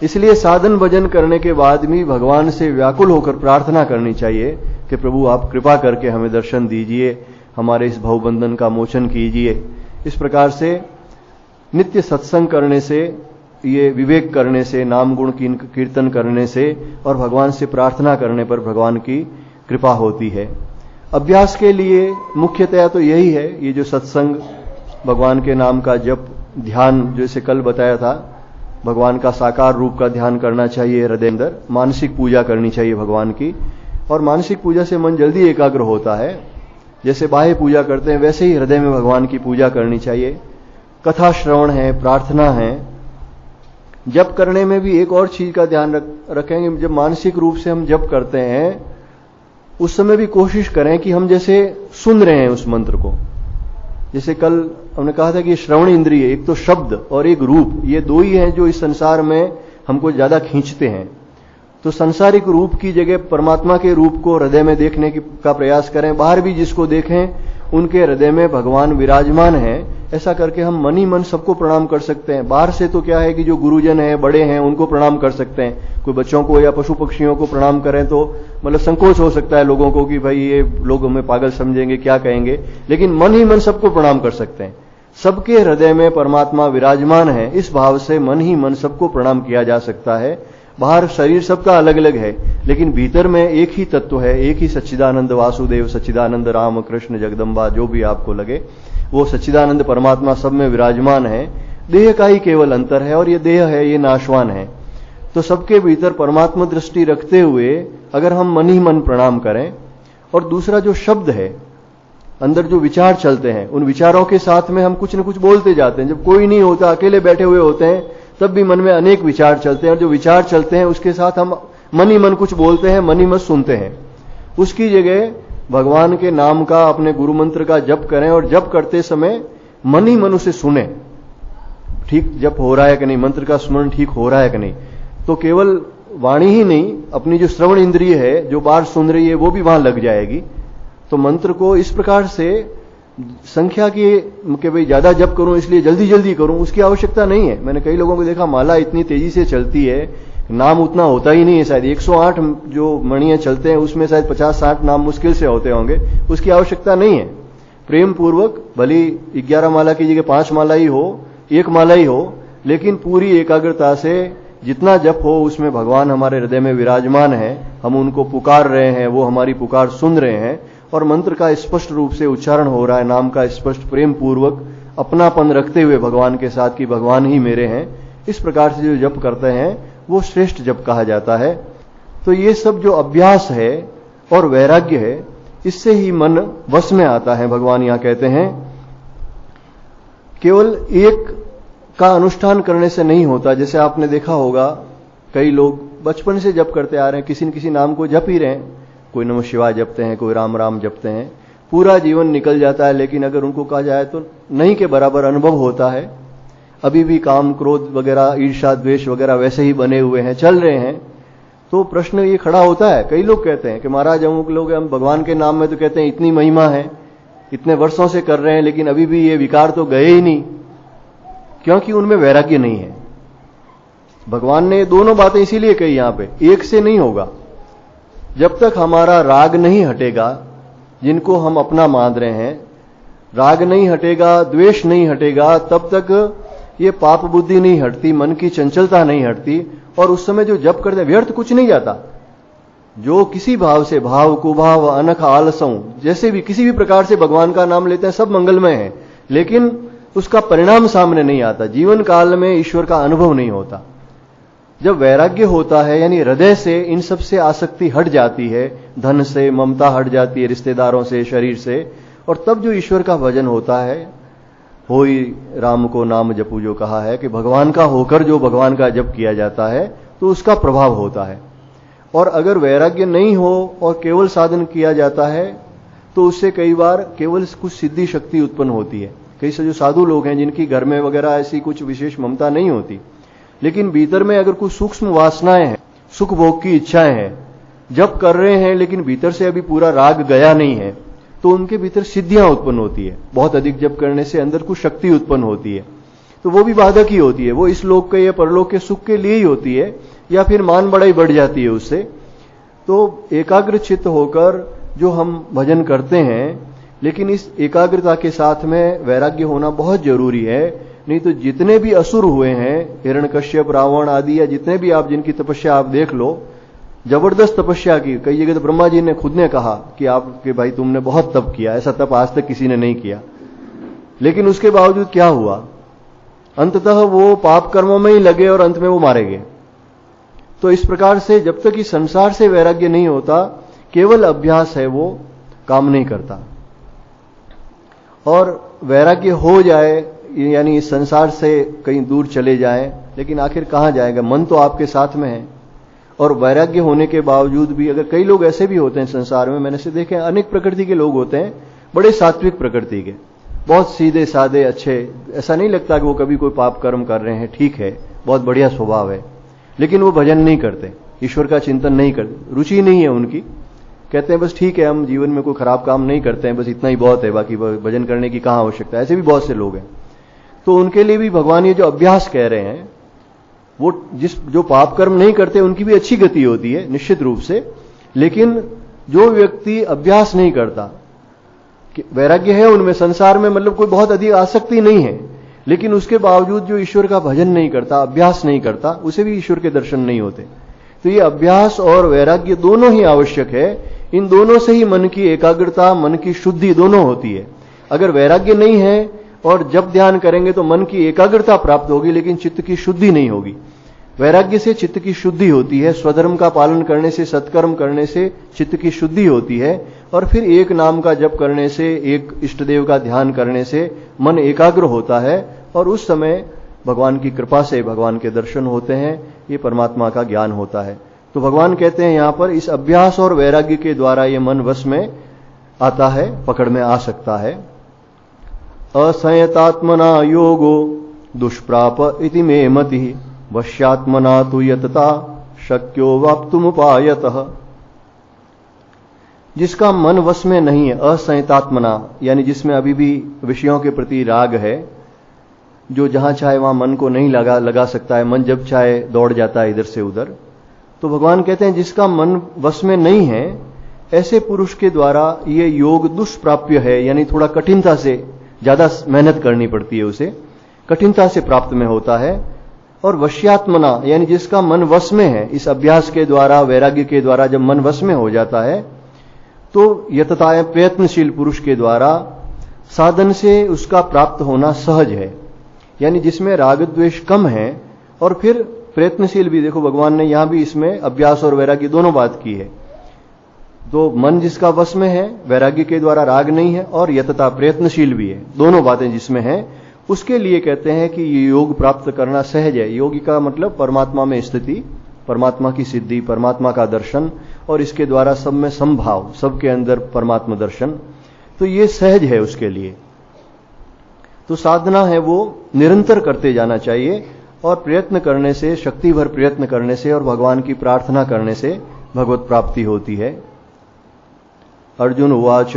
इसलिए साधन भजन करने के बाद भी भगवान से व्याकुल होकर प्रार्थना करनी चाहिए कि प्रभु आप कृपा करके हमें दर्शन दीजिए, हमारे इस भवबंधन का मोचन कीजिए। इस प्रकार से नित्य सत्संग करने से, ये विवेक करने से, नाम गुण कीर्तन करने से और भगवान से प्रार्थना करने पर भगवान की कृपा होती है। अभ्यास के लिए मुख्यतया तो यही है, ये जो सत्संग, भगवान के नाम का जप, ध्यान, जैसे कल बताया था, भगवान का साकार रूप का ध्यान करना चाहिए हृदय अंदर। मानसिक पूजा करनी चाहिए भगवान की, और मानसिक पूजा से मन जल्दी एकाग्र होता है। जैसे बाह्य पूजा करते हैं वैसे ही हृदय में भगवान की पूजा करनी चाहिए। कथा श्रवण है, प्रार्थना है। जप करने में भी एक और चीज का ध्यान रखेंगे। जब मानसिक रूप से हम जप करते हैं उस समय भी कोशिश करें कि हम जैसे सुन रहे हैं उस मंत्र को। जैसे कल हमने कहा था कि श्रवण इंद्रिय, एक तो शब्द और एक रूप, ये दो ही हैं जो इस संसार में हमको ज्यादा खींचते हैं। तो सांसारिक रूप की जगह परमात्मा के रूप को हृदय में देखने का प्रयास करें। बाहर भी जिसको देखें उनके हृदय में भगवान विराजमान है। ऐसा करके हम मन ही मन सबको प्रणाम कर सकते हैं। बाहर से तो क्या है कि जो गुरुजन है, बड़े हैं, उनको प्रणाम कर सकते हैं। कोई बच्चों को या पशु पक्षियों को प्रणाम करें तो मतलब संकोच हो सकता है लोगों को कि भाई ये लोग हमें पागल समझेंगे, क्या कहेंगे। लेकिन मन ही मन सबको प्रणाम कर सकते हैं। सबके हृदय में परमात्मा विराजमान है, इस भाव से मन ही मन सबको प्रणाम किया जा सकता है। बाहर शरीर सबका अलग अलग है, लेकिन भीतर में एक ही तत्व है, एक ही सच्चिदानंद वासुदेव, सच्चिदानंद राम कृष्ण जगदम्बा, जो भी आपको लगे, वो सच्चिदानंद परमात्मा सब में विराजमान है। देह का ही केवल अंतर है, और ये देह है, ये नाशवान है। तो सबके भीतर परमात्मा दृष्टि रखते हुए अगर हम मन ही मन प्रणाम करें, और दूसरा जो शब्द है, अंदर जो विचार चलते हैं, उन विचारों के साथ में हम कुछ न कुछ बोलते जाते हैं। जब कोई नहीं होता, अकेले बैठे हुए होते हैं, तब भी मन में अनेक विचार चलते हैं, और जो विचार चलते हैं उसके साथ हम मन ही मन कुछ बोलते हैं, मन ही मन सुनते हैं। उसकी जगह भगवान के नाम का, अपने गुरु मंत्र का जप करें, और जप करते समय मन ही मन उसे सुने, ठीक जप हो रहा है कि नहीं, मंत्र का स्मरण ठीक हो रहा है कि नहीं। तो केवल वाणी ही नहीं, अपनी जो श्रवण इंद्रिय है, जो बार सुन रही है, वो भी वहां लग जाएगी। तो मंत्र को इस प्रकार से संख्या की भाई ज्यादा जप करूं इसलिए जल्दी जल्दी करूं, उसकी आवश्यकता नहीं है। मैंने कई लोगों को देखा, माला इतनी तेजी से चलती है, नाम उतना होता ही नहीं है। शायद 108 जो मणियां चलते हैं उसमें शायद 50-60 नाम मुश्किल से होते होंगे। उसकी आवश्यकता नहीं है। प्रेम पूर्वक भली 11 माला की जगह 5 माला ही हो, 1 माला ही हो, लेकिन पूरी एकाग्रता से जितना जप हो उसमें भगवान हमारे हृदय में विराजमान है। हम उनको पुकार रहे हैं, वो हमारी पुकार सुन रहे हैं, और मंत्र का स्पष्ट रूप से उच्चारण हो रहा है, नाम का स्पष्ट प्रेम पूर्वक अपनापन रखते हुए भगवान के साथ कि भगवान ही मेरे हैं। इस प्रकार से जो जप करते हैं वो श्रेष्ठ जप कहा जाता है। तो ये सब जो अभ्यास है और वैराग्य है, इससे ही मन वश में आता है। भगवान यहां कहते हैं केवल एक का अनुष्ठान करने से नहीं होता। जैसे आपने देखा होगा, कई लोग बचपन से जप करते आ रहे हैं, किसी न किसी नाम को जप ही रहे हैं। कोई नमः शिवाय जपते हैं, कोई राम राम जपते हैं, पूरा जीवन निकल जाता है। लेकिन अगर उनको कहा जाए तो नहीं के बराबर अनुभव होता है। अभी भी काम, क्रोध वगैरह, ईर्ष्या, द्वेष वगैरह वैसे ही बने हुए हैं, चल रहे हैं। तो प्रश्न ये खड़ा होता है, कई लोग कहते हैं कि महाराज अमुक लोग हम भगवान के नाम में तो कहते हैं इतनी महिमा है, इतने वर्षों से कर रहे हैं, लेकिन अभी भी ये विकार तो गए ही नहीं, क्योंकि उनमें वैराग्य नहीं है। भगवान ने दोनों बातें इसीलिए कही यहां पे, एक से नहीं होगा। जब तक हमारा राग नहीं हटेगा, जिनको हम अपना मान रहे हैं, राग नहीं हटेगा, द्वेष नहीं हटेगा, तब तक ये पाप बुद्धि नहीं हटती, मन की चंचलता नहीं हटती, और उस समय जो जप करते व्यर्थ कुछ नहीं जाता। जो किसी भाव से, भाव कुभाव अनख आलसों, जैसे भी किसी भी प्रकार से भगवान का नाम लेते हैं, सब मंगलमय है, लेकिन उसका परिणाम सामने नहीं आता, जीवन काल में ईश्वर का अनुभव नहीं होता। जब वैराग्य होता है, यानी हृदय से इन सब से आसक्ति हट जाती है, धन से ममता हट जाती है, रिश्तेदारों से, शरीर से, और तब जो ईश्वर का भजन होता है, होई राम को नाम जपू, जो कहा है कि भगवान का होकर जो भगवान का जप किया जाता है, तो उसका प्रभाव होता है। और अगर वैराग्य नहीं हो और केवल साधन किया जाता है, तो उससे कई बार केवल कुछ सिद्धि शक्ति उत्पन्न होती है। कई से जो साधु लोग हैं जिनकी घर में वगैरह ऐसी कुछ विशेष ममता नहीं होती, लेकिन भीतर में अगर कुछ सूक्ष्म वासनाएं हैं, सुख भोग की इच्छाएं हैं, जप कर रहे हैं लेकिन भीतर से अभी पूरा राग गया नहीं है, तो उनके भीतर सिद्धियां उत्पन्न होती है। बहुत अधिक जप करने से अंदर कुछ शक्ति उत्पन्न होती है, तो वो भी बाधक ही होती है। वो इस लोक के या परलोक के सुख के लिए ही होती है, या फिर मान बढ़ाई बढ़ जाती है उससे। तो एकाग्र चित्त होकर जो हम भजन करते हैं, लेकिन इस एकाग्रता के साथ में वैराग्य होना बहुत जरूरी है। नहीं तो जितने भी असुर हुए हैं, हिरण्यकश्यप, रावण आदि, या जितने भी आप जिनकी तपस्या आप देख लो, जबरदस्त तपस्या की। कई जगह तो ब्रह्मा जी ने खुद ने कहा कि आपके भाई तुमने बहुत तप किया, ऐसा तप आज तक किसी ने नहीं किया। लेकिन उसके बावजूद क्या हुआ, अंततः वो पाप कर्मों में ही लगे और अंत में वो मारे गए। तो इस प्रकार से जब तक इस संसार से वैराग्य नहीं होता, केवल अभ्यास है, वो काम नहीं करता। और वैराग्य हो जाए, यानी इस संसार से कहीं दूर चले जाए, लेकिन आखिर कहां जाएगा, मन तो आपके साथ में है। और वैराग्य होने के बावजूद भी, अगर कई लोग ऐसे भी होते हैं संसार में, मैंने से देखे, अनेक प्रकृति के लोग होते हैं, बड़े सात्विक प्रकृति के, बहुत सीधे साधे अच्छे, ऐसा नहीं लगता कि वो कभी कोई पाप कर्म कर रहे हैं, ठीक है, बहुत बढ़िया स्वभाव है, लेकिन वो भजन नहीं करते, ईश्वर का चिंतन नहीं करते, रुचि नहीं है उनकी। कहते हैं बस ठीक है, हम जीवन में कोई खराब काम नहीं करते हैं, बस इतना ही बहुत है, बाकी भजन करने की कहां आवश्यकता है। ऐसे भी बहुत से लोग हैं। तो उनके लिए भी भगवान ये जो अभ्यास कह रहे हैं, वो जो पाप कर्म नहीं करते उनकी भी अच्छी गति होती है निश्चित रूप से। लेकिन जो व्यक्ति अभ्यास नहीं करता, वैराग्य है उनमें, संसार में मतलब कोई बहुत अधिक आसक्ति नहीं है, लेकिन उसके बावजूद जो ईश्वर का भजन नहीं करता, अभ्यास नहीं करता, उसे भी ईश्वर के दर्शन नहीं होते। तो ये अभ्यास और वैराग्य दोनों ही आवश्यक है। इन दोनों से ही मन की एकाग्रता, मन की शुद्धि दोनों होती है। अगर वैराग्य नहीं है और जब ध्यान करेंगे तो मन की एकाग्रता प्राप्त होगी, लेकिन चित्त की शुद्धि नहीं होगी। वैराग्य से चित्त की शुद्धि होती है, स्वधर्म का पालन करने से, सत्कर्म करने से चित्त की शुद्धि होती है, और फिर एक नाम का जप करने से, एक इष्ट देव का ध्यान करने से मन एकाग्र होता है, और उस समय भगवान की कृपा से भगवान के दर्शन होते हैं, ये परमात्मा का ज्ञान होता है। तो भगवान कहते हैं यहां पर, इस अभ्यास और वैराग्य के द्वारा ये मन वश में आता है, पकड़ में आ सकता है। असंयतात्मना योगो दुष्प्राप इति मे मति, वश्यात्मना तु यतता शक्यो वाप्तुमुपायतः। जिसका मन वश में नहीं है, असंयतात्मना, यानी जिसमें अभी भी विषयों के प्रति राग है, जो जहां चाहे वहां मन को नहीं लगा सकता है, मन जब चाहे दौड़ जाता है इधर से उधर। तो भगवान कहते हैं जिसका मन वश में नहीं है, ऐसे पुरुष के द्वारा ये योग दुष्प्राप्य है, यानी थोड़ा कठिनता से, ज्यादा मेहनत करनी पड़ती है उसे, कठिनता से प्राप्त में होता है। और वश्यात्मना, यानी जिसका मन वश में है, इस अभ्यास के द्वारा, वैराग्य के द्वारा जब मन वश में हो जाता है, तो यतताएं, प्रयत्नशील पुरुष के द्वारा साधन से उसका प्राप्त होना सहज है। यानी जिसमें राग द्वेष कम है, और फिर प्रयत्नशील भी, देखो भगवान ने यहां भी इसमें अभ्यास और वैराग्य दोनों बात की है। तो मन जिसका वश में है, वैराग्य के द्वारा राग नहीं है, और यतता, प्रयत्नशील भी है, दोनों बातें जिसमें हैं, उसके लिए कहते हैं कि ये योग प्राप्त करना सहज है। योगी का मतलब परमात्मा में स्थिति, परमात्मा की सिद्धि, परमात्मा का दर्शन, और इसके द्वारा सब में संभाव, सबके अंदर परमात्मा दर्शन। तो ये सहज है उसके लिए। तो साधना है वो निरंतर करते जाना चाहिए, और प्रयत्न करने से, शक्ति भर प्रयत्न करने से और भगवान की प्रार्थना करने से भगवत प्राप्ति होती है। अर्जुन उवाच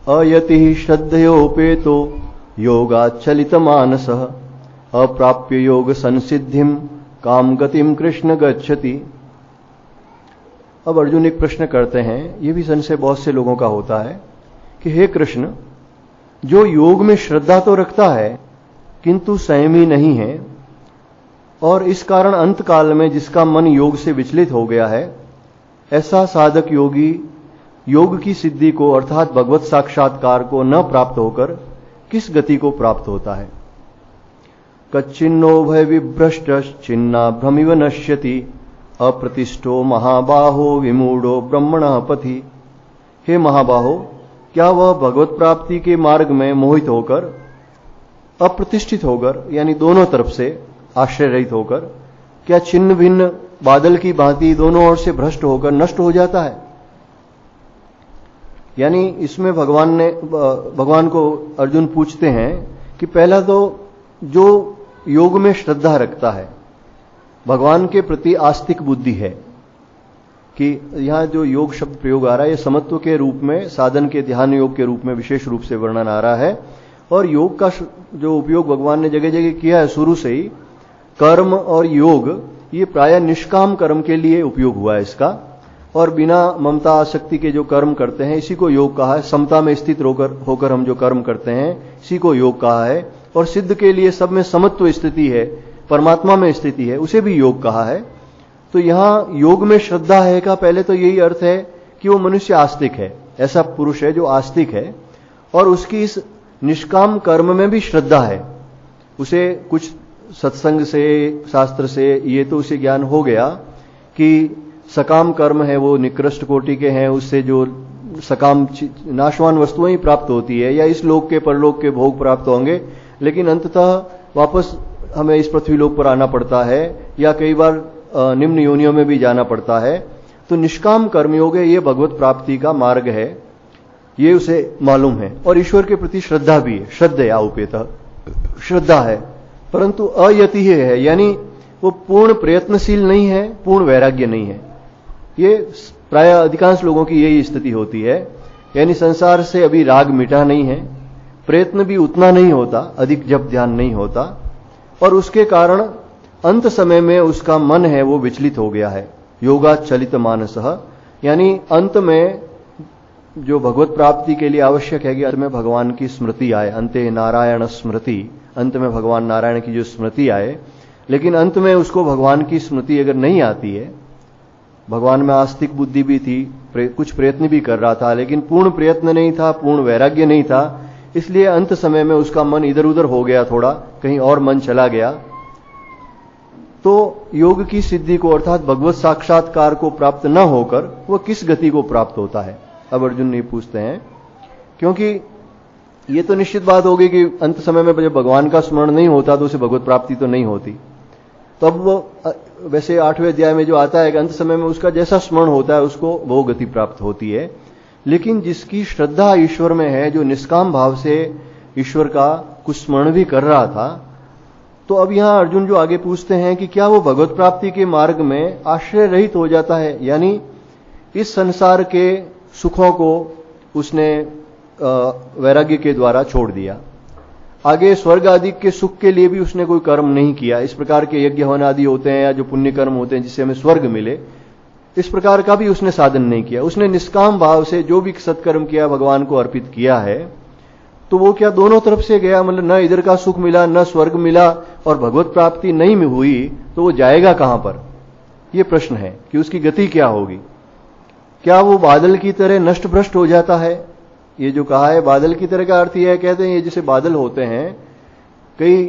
अयति श्रद्धयोपेतो योगाच्चलितमानसः अप्राप्य योग संसिद्धिम काम गतिम कृष्ण गच्छति। अब अर्जुन एक प्रश्न करते हैं, ये भी संशय बहुत से लोगों का होता है कि हे कृष्ण, जो योग में श्रद्धा तो रखता है किंतु संयमी नहीं है, और इस कारण अंत काल में जिसका मन योग से विचलित हो गया है, ऐसा साधक योगी योग की सिद्धि को अर्थात भगवत साक्षात्कार को न प्राप्त होकर किस गति को प्राप्त होता है। कच्चिन्नो भय विभ्रष्ट छिन्ना भ्रमिव नश्यति अप्रतिष्ठो महाबाहो विमूढ़ो ब्रह्मणः पथि। हे महाबाहो, क्या वह भगवत प्राप्ति के मार्ग में मोहित होकर, अप्रतिष्ठित होकर, यानी दोनों तरफ से आश्रय रहित होकर, क्या छिन्न भिन्न बादल की भांति दोनों ओर से भ्रष्ट होकर नष्ट हो जाता है? यानी इसमें भगवान को अर्जुन पूछते हैं कि पहला तो जो योग में श्रद्धा रखता है, भगवान के प्रति आस्तिक बुद्धि है, कि यहां जो योग शब्द प्रयोग आ रहा है ये समत्व के रूप में, साधन के ध्यान योग के रूप में विशेष रूप से वर्णन आ रहा है। और योग का जो उपयोग भगवान ने जगह जगह किया है शुरू से ही, कर्म और योग ये प्रायः निष्काम कर्म के लिए उपयोग हुआ है इसका, और बिना ममता आसक्ति के जो कर्म करते हैं इसी को योग कहा है। समता में स्थित होकर हम जो कर्म करते हैं इसी को योग कहा है। और सिद्ध के लिए सब में समत्व स्थिति है, परमात्मा में स्थिति है, उसे भी योग कहा है। तो यहां योग में श्रद्धा है का पहले तो यही अर्थ है कि वो मनुष्य आस्तिक है, ऐसा पुरुष है जो आस्तिक है, और उसकी इस निष्काम कर्म में भी श्रद्धा है। उसे कुछ सत्संग से, शास्त्र से ये तो उसे ज्ञान हो गया कि सकाम कर्म है वो निकृष्ट कोटि के हैं, उससे जो सकाम नाशवान वस्तुएं ही प्राप्त होती है, या इस लोक के परलोक के भोग प्राप्त होंगे, लेकिन अंततः वापस हमें इस पृथ्वी लोक पर आना पड़ता है, या कई बार निम्न योनियों में भी जाना पड़ता है। तो निष्काम कर्मयोग है, ये भगवत प्राप्ति का मार्ग है, ये उसे मालूम है। और ईश्वर के प्रति श्रद्धा भी है, श्रद्धया उपेतः, श्रद्धा है, परंतु अयति है, यानी वो पूर्ण प्रयत्नशील नहीं है, पूर्ण वैराग्य नहीं है। ये प्राय अधिकांश लोगों की यही स्थिति होती है, यानी संसार से अभी राग मिटा नहीं है, प्रयत्न भी उतना नहीं होता, अधिक जप ध्यान नहीं होता, और उसके कारण अंत समय में उसका मन है वो विचलित हो गया है। योगा चलित मानसः, यानी अंत में जो भगवत प्राप्ति के लिए आवश्यक है कि अंत में भगवान की स्मृति आए, अंते नारायण स्मृति, अंत में भगवान नारायण की जो स्मृति आए, लेकिन अंत में उसको भगवान की स्मृति अगर नहीं आती है, भगवान में आस्तिक बुद्धि भी थी, कुछ प्रयत्न भी कर रहा था, लेकिन पूर्ण प्रयत्न नहीं था, पूर्ण वैराग्य नहीं था, इसलिए अंत समय में उसका मन इधर उधर हो गया, थोड़ा कहीं और मन चला गया, तो योग की सिद्धि को अर्थात भगवत साक्षात्कार को प्राप्त न होकर वह किस गति को प्राप्त होता है। अब अर्जुन ये पूछते हैं, क्योंकि ये तो निश्चित बात होगी कि अंत समय में जब भगवान का स्मरण नहीं होता तो उसे भगवत प्राप्ति तो नहीं होती। तो अब वो वैसे 8वें अध्याय में जो आता है कि अंत समय में उसका जैसा स्मरण होता है उसको वो गति प्राप्त होती है। लेकिन जिसकी श्रद्धा ईश्वर में है, जो निष्काम भाव से ईश्वर का कुछ स्मरण भी कर रहा था, तो अब यहां अर्जुन जो आगे पूछते हैं कि क्या वो भगवत प्राप्ति के मार्ग में आश्रय रहित हो जाता है, यानी इस संसार के सुखों को उसने वैराग्य के द्वारा छोड़ दिया, आगे स्वर्ग आदि के सुख के लिए भी उसने कोई कर्म नहीं किया। इस प्रकार के यज्ञ हवन आदि होते हैं या जो पुण्य कर्म होते हैं जिससे हमें स्वर्ग मिले, इस प्रकार का भी उसने साधन नहीं किया। उसने निष्काम भाव से जो भी सत्कर्म किया, भगवान को अर्पित किया है, तो वो क्या दोनों तरफ से गया, मतलब न इधर का सुख मिला न स्वर्ग मिला और भगवत प्राप्ति नहीं हुई, तो वो जाएगा कहां पर, ये प्रश्न है कि उसकी गति क्या होगी। क्या वो बादल की तरह नष्ट भ्रष्ट हो जाता है? ये जो कहा है बादल की तरह का अर्थ यह है, कहते हैं ये जैसे बादल होते हैं, कई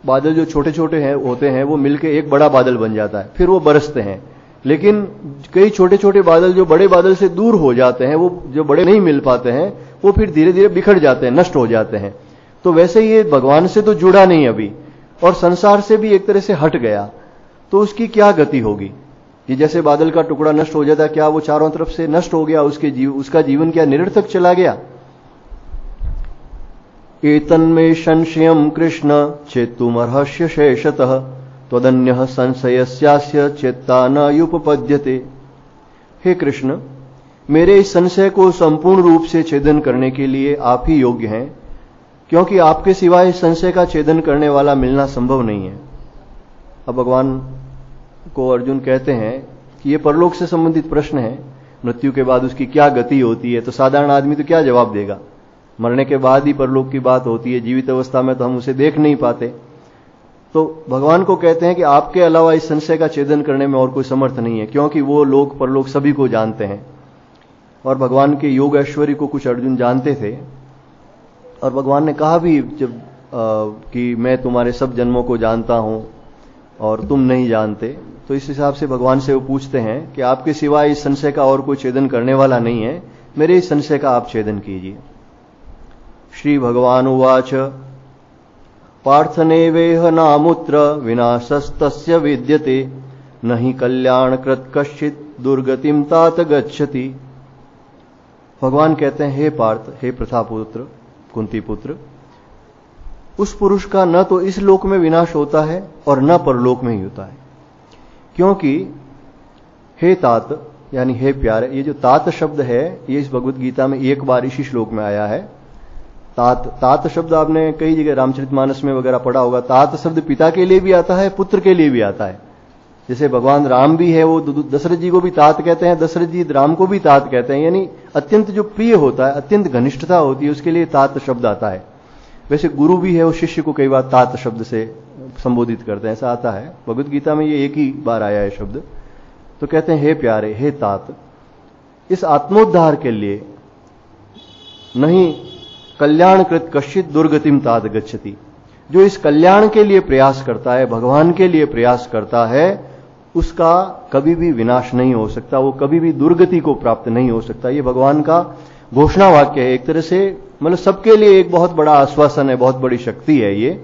बादल जो छोटे छोटे होते हैं वो मिलकर एक बड़ा बादल बन जाता है, फिर वो बरसते हैं। लेकिन कई छोटे छोटे बादल जो बड़े बादल से दूर हो जाते हैं, वो जो बड़े नहीं मिल पाते हैं, वो फिर धीरे धीरे बिखर जाते हैं, नष्ट हो जाते हैं। तो वैसे ये भगवान से तो जुड़ा नहीं अभी, और संसार से भी एक तरह से हट गया, तो उसकी क्या गति होगी। ये जैसे बादल का टुकड़ा नष्ट हो जाता है, क्या वो चारों तरफ से नष्ट हो गया, उसका जीवन क्या निरर्थक चला गया। एतन्मे संशयम् कृष्ण चेत्तुमर्हस्य शेषतः त्वदन्यः संशयस्यास्य चेत्ता न युपपद्यते। हे कृष्ण, मेरे इस संशय को संपूर्ण रूप से छेदन करने के लिए आप ही योग्य हैं, क्योंकि आपके सिवाय इस संशय का छेदन करने वाला मिलना संभव नहीं है। अब भगवान को अर्जुन कहते हैं कि ये परलोक से संबंधित प्रश्न है, मृत्यु के बाद उसकी क्या गति होती है, तो साधारण आदमी तो क्या जवाब देगा। मरने के बाद ही परलोक की बात होती है, जीवित अवस्था में तो हम उसे देख नहीं पाते। तो भगवान को कहते हैं कि आपके अलावा इस संशय का छेदन करने में और कोई समर्थ नहीं है, क्योंकि वो लोक परलोक सभी को जानते हैं। और भगवान के योग ऐश्वर्य को कुछ अर्जुन जानते थे, और भगवान ने कहा भी जब कि मैं तुम्हारे सब जन्मों को जानता हूं और तुम नहीं जानते। तो इस हिसाब से भगवान से वो पूछते हैं कि आपके सिवाय इस संशय का और कोई छेदन करने वाला नहीं है, मेरे इस संशय का आप छेदन कीजिए। श्री भगवान उवाच पार्थनेवेह नामुत्र विनाशस्तस्य विद्यते नहि कल्याणकृत कश्चित् दुर्गतिम तात गच्छति। भगवान कहते हैं, हे पार्थ, हे प्रथापुत्र, कुंती पुत्र, उस पुरुष का न तो इस लोक में विनाश होता है और न परलोक में ही होता है। क्योंकि हे तात यानी हे प्यारे, ये जो तात शब्द है ये इस भगवत गीता में एक बार इसी श्लोक में आया है। तात शब्द आपने कई जगह रामचरितमानस में वगैरह पढ़ा होगा। तात शब्द पिता के लिए भी आता है, पुत्र के लिए भी आता है। जैसे भगवान राम भी है, वो दशरथ जी को भी तात कहते हैं, दशरथ जी राम को भी तात कहते हैं। यानी अत्यंत जो प्रिय होता है, अत्यंत घनिष्ठता होती है, उसके लिए तात शब्द आता है। वैसे गुरु भी है, वो शिष्य को कई बार तात शब्द से संबोधित करते हैं, ऐसा आता है। भगवत गीता में ये एक ही बार आया है शब्द। तो कहते हैं, हे प्यारे, हे तात, इस आत्मोद्धार के लिए नहीं कल्याणकृत कश्चित दुर्गतिम तात गच्छति। जो इस कल्याण के लिए प्रयास करता है, भगवान के लिए प्रयास करता है, उसका कभी भी विनाश नहीं हो सकता, वो कभी भी दुर्गति को प्राप्त नहीं हो सकता। ये भगवान का घोषणा वाक्य है। एक तरह से मतलब सबके लिए एक बहुत बड़ा आश्वासन है, बहुत बड़ी शक्ति है ये।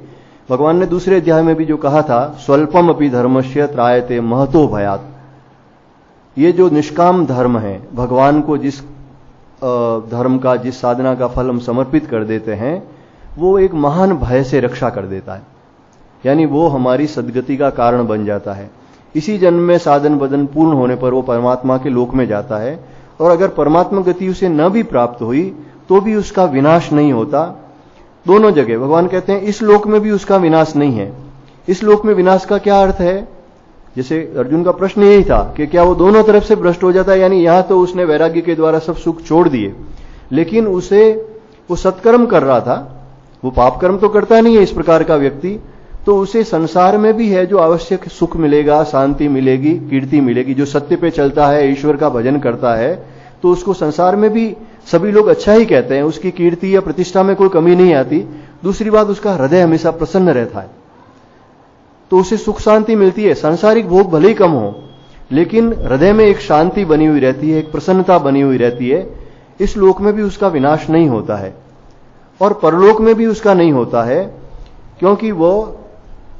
भगवान ने दूसरे अध्याय में भी जो कहा था, स्वल्पम अपि धर्मस्य त्रायते महतो भयात्। ये जो निष्काम धर्म है, भगवान को जिस धर्म का, जिस साधना का फल हम समर्पित कर देते हैं, वो एक महान भय से रक्षा कर देता है। यानी वो हमारी सद्गति का कारण बन जाता है। इसी जन्म में साधन बदन पूर्ण होने पर वो परमात्मा के लोक में जाता है, और अगर परमात्मा गति उसे न भी प्राप्त हुई तो भी उसका विनाश नहीं होता। दोनों जगह भगवान कहते हैं इस लोक में भी उसका विनाश नहीं है। इस लोक में विनाश का क्या अर्थ है? जैसे अर्जुन का प्रश्न यही था कि क्या वो दोनों तरफ से भ्रष्ट हो जाता है, यानी यहां तो उसने वैराग्य के द्वारा सब सुख छोड़ दिए, लेकिन उसे वो सत्कर्म कर रहा था, वो पाप कर्म तो करता नहीं है इस प्रकार का व्यक्ति, तो उसे संसार में भी है जो आवश्यक सुख मिलेगा, शांति मिलेगी, कीर्ति मिलेगी। जो सत्य पे चलता है, ईश्वर का भजन करता है, तो उसको संसार में भी सभी लोग अच्छा ही कहते हैं, उसकी कीर्ति या प्रतिष्ठा में कोई कमी नहीं आती। दूसरी बात, उसका हृदय हमेशा प्रसन्न रहता है, तो उसे सुख शांति मिलती है। सांसारिक भोग भले ही कम हो, लेकिन हृदय में एक शांति बनी हुई रहती है, एक प्रसन्नता बनी हुई रहती है। इस लोक में भी उसका विनाश नहीं होता है और परलोक में भी उसका नहीं होता है, क्योंकि वो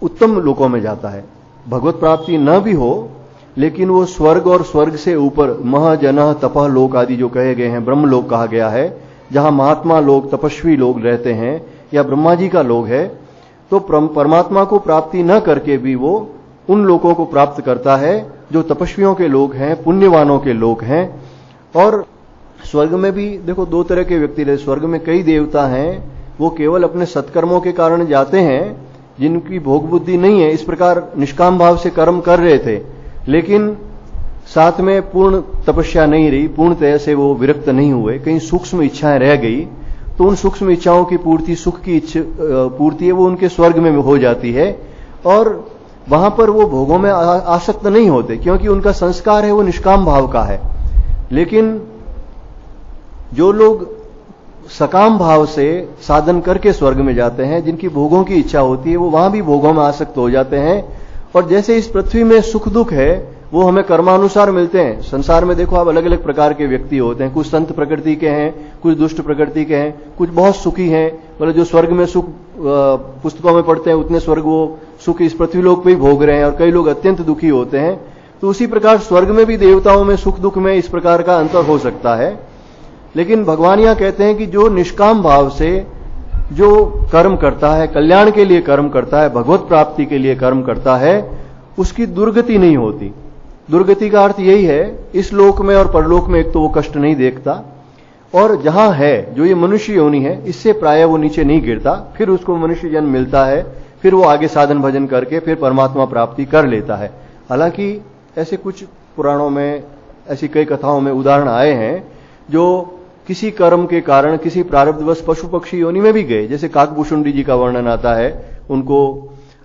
उत्तम लोकों में जाता है। भगवत प्राप्ति न भी हो, लेकिन वो स्वर्ग और स्वर्ग से ऊपर महजनः तपः लोक आदि जो कहे गए हैं, ब्रह्म लोक कहा गया है, जहां महात्मा लोग, तपस्वी लोग रहते हैं, या ब्रह्मा जी का लोक है, तो परमात्मा को प्राप्ति न करके भी वो उन लोगों को प्राप्त करता है जो तपस्वियों के लोग हैं, पुण्यवानों के लोग हैं। और स्वर्ग में भी देखो दो तरह के व्यक्ति रहे। स्वर्ग में कई देवता हैं, वो केवल अपने सत्कर्मों के कारण जाते हैं, जिनकी भोग बुद्धि नहीं है, इस प्रकार निष्काम भाव से कर्म कर रहे थे, लेकिन साथ में पूर्ण तपस्या नहीं रही, पूर्णतः से वो विरक्त नहीं हुए, कहीं सूक्ष्म इच्छाएं रह गई, तो उन सूक्ष्म इच्छाओं की पूर्ति, सुख की पूर्ति है वो उनके स्वर्ग में हो जाती है, और वहां पर वो भोगों में आसक्त नहीं होते, क्योंकि उनका संस्कार है वो निष्काम भाव का है। लेकिन जो लोग सकाम भाव से साधन करके स्वर्ग में जाते हैं, जिनकी भोगों की इच्छा होती है, वो वहां भी भोगों में आसक्त हो जाते हैं। और जैसे इस पृथ्वी में सुख दुख है वो हमें कर्मानुसार मिलते हैं। संसार में देखो आप अलग अलग प्रकार के व्यक्ति होते हैं, कुछ संत प्रकृति के हैं, कुछ दुष्ट प्रकृति के हैं, कुछ बहुत सुखी हैं, मतलब जो स्वर्ग में सुख पुस्तकों में पढ़ते हैं उतने स्वर्ग वो सुख इस पृथ्वी लोक पे ही भोग रहे हैं, और कई लोग अत्यंत दुखी होते हैं। तो उसी प्रकार स्वर्ग में भी देवताओं में सुख दुख में इस प्रकार का अंतर हो सकता है। लेकिन भगवान यहां कहते हैं कि जो निष्काम भाव से जो कर्म करता है, कल्याण के लिए कर्म करता है, भगवत प्राप्ति के लिए कर्म करता है, उसकी दुर्गति नहीं होती। दुर्गति का अर्थ यही है, इस लोक में और परलोक में एक तो वो कष्ट नहीं देखता, और जहां है जो ये मनुष्य योनि है, इससे प्राय वो नीचे नहीं गिरता, फिर उसको मनुष्य जन्म मिलता है, फिर वो आगे साधन भजन करके फिर परमात्मा प्राप्ति कर लेता है। हालांकि ऐसे कुछ पुराणों में, ऐसी कई कथाओं में उदाहरण आए हैं जो किसी कर्म के कारण किसी प्रारब्धवश पशु पक्षी योनि में भी गए। जैसे काकभूषुंडी जी का वर्णन आता है, उनको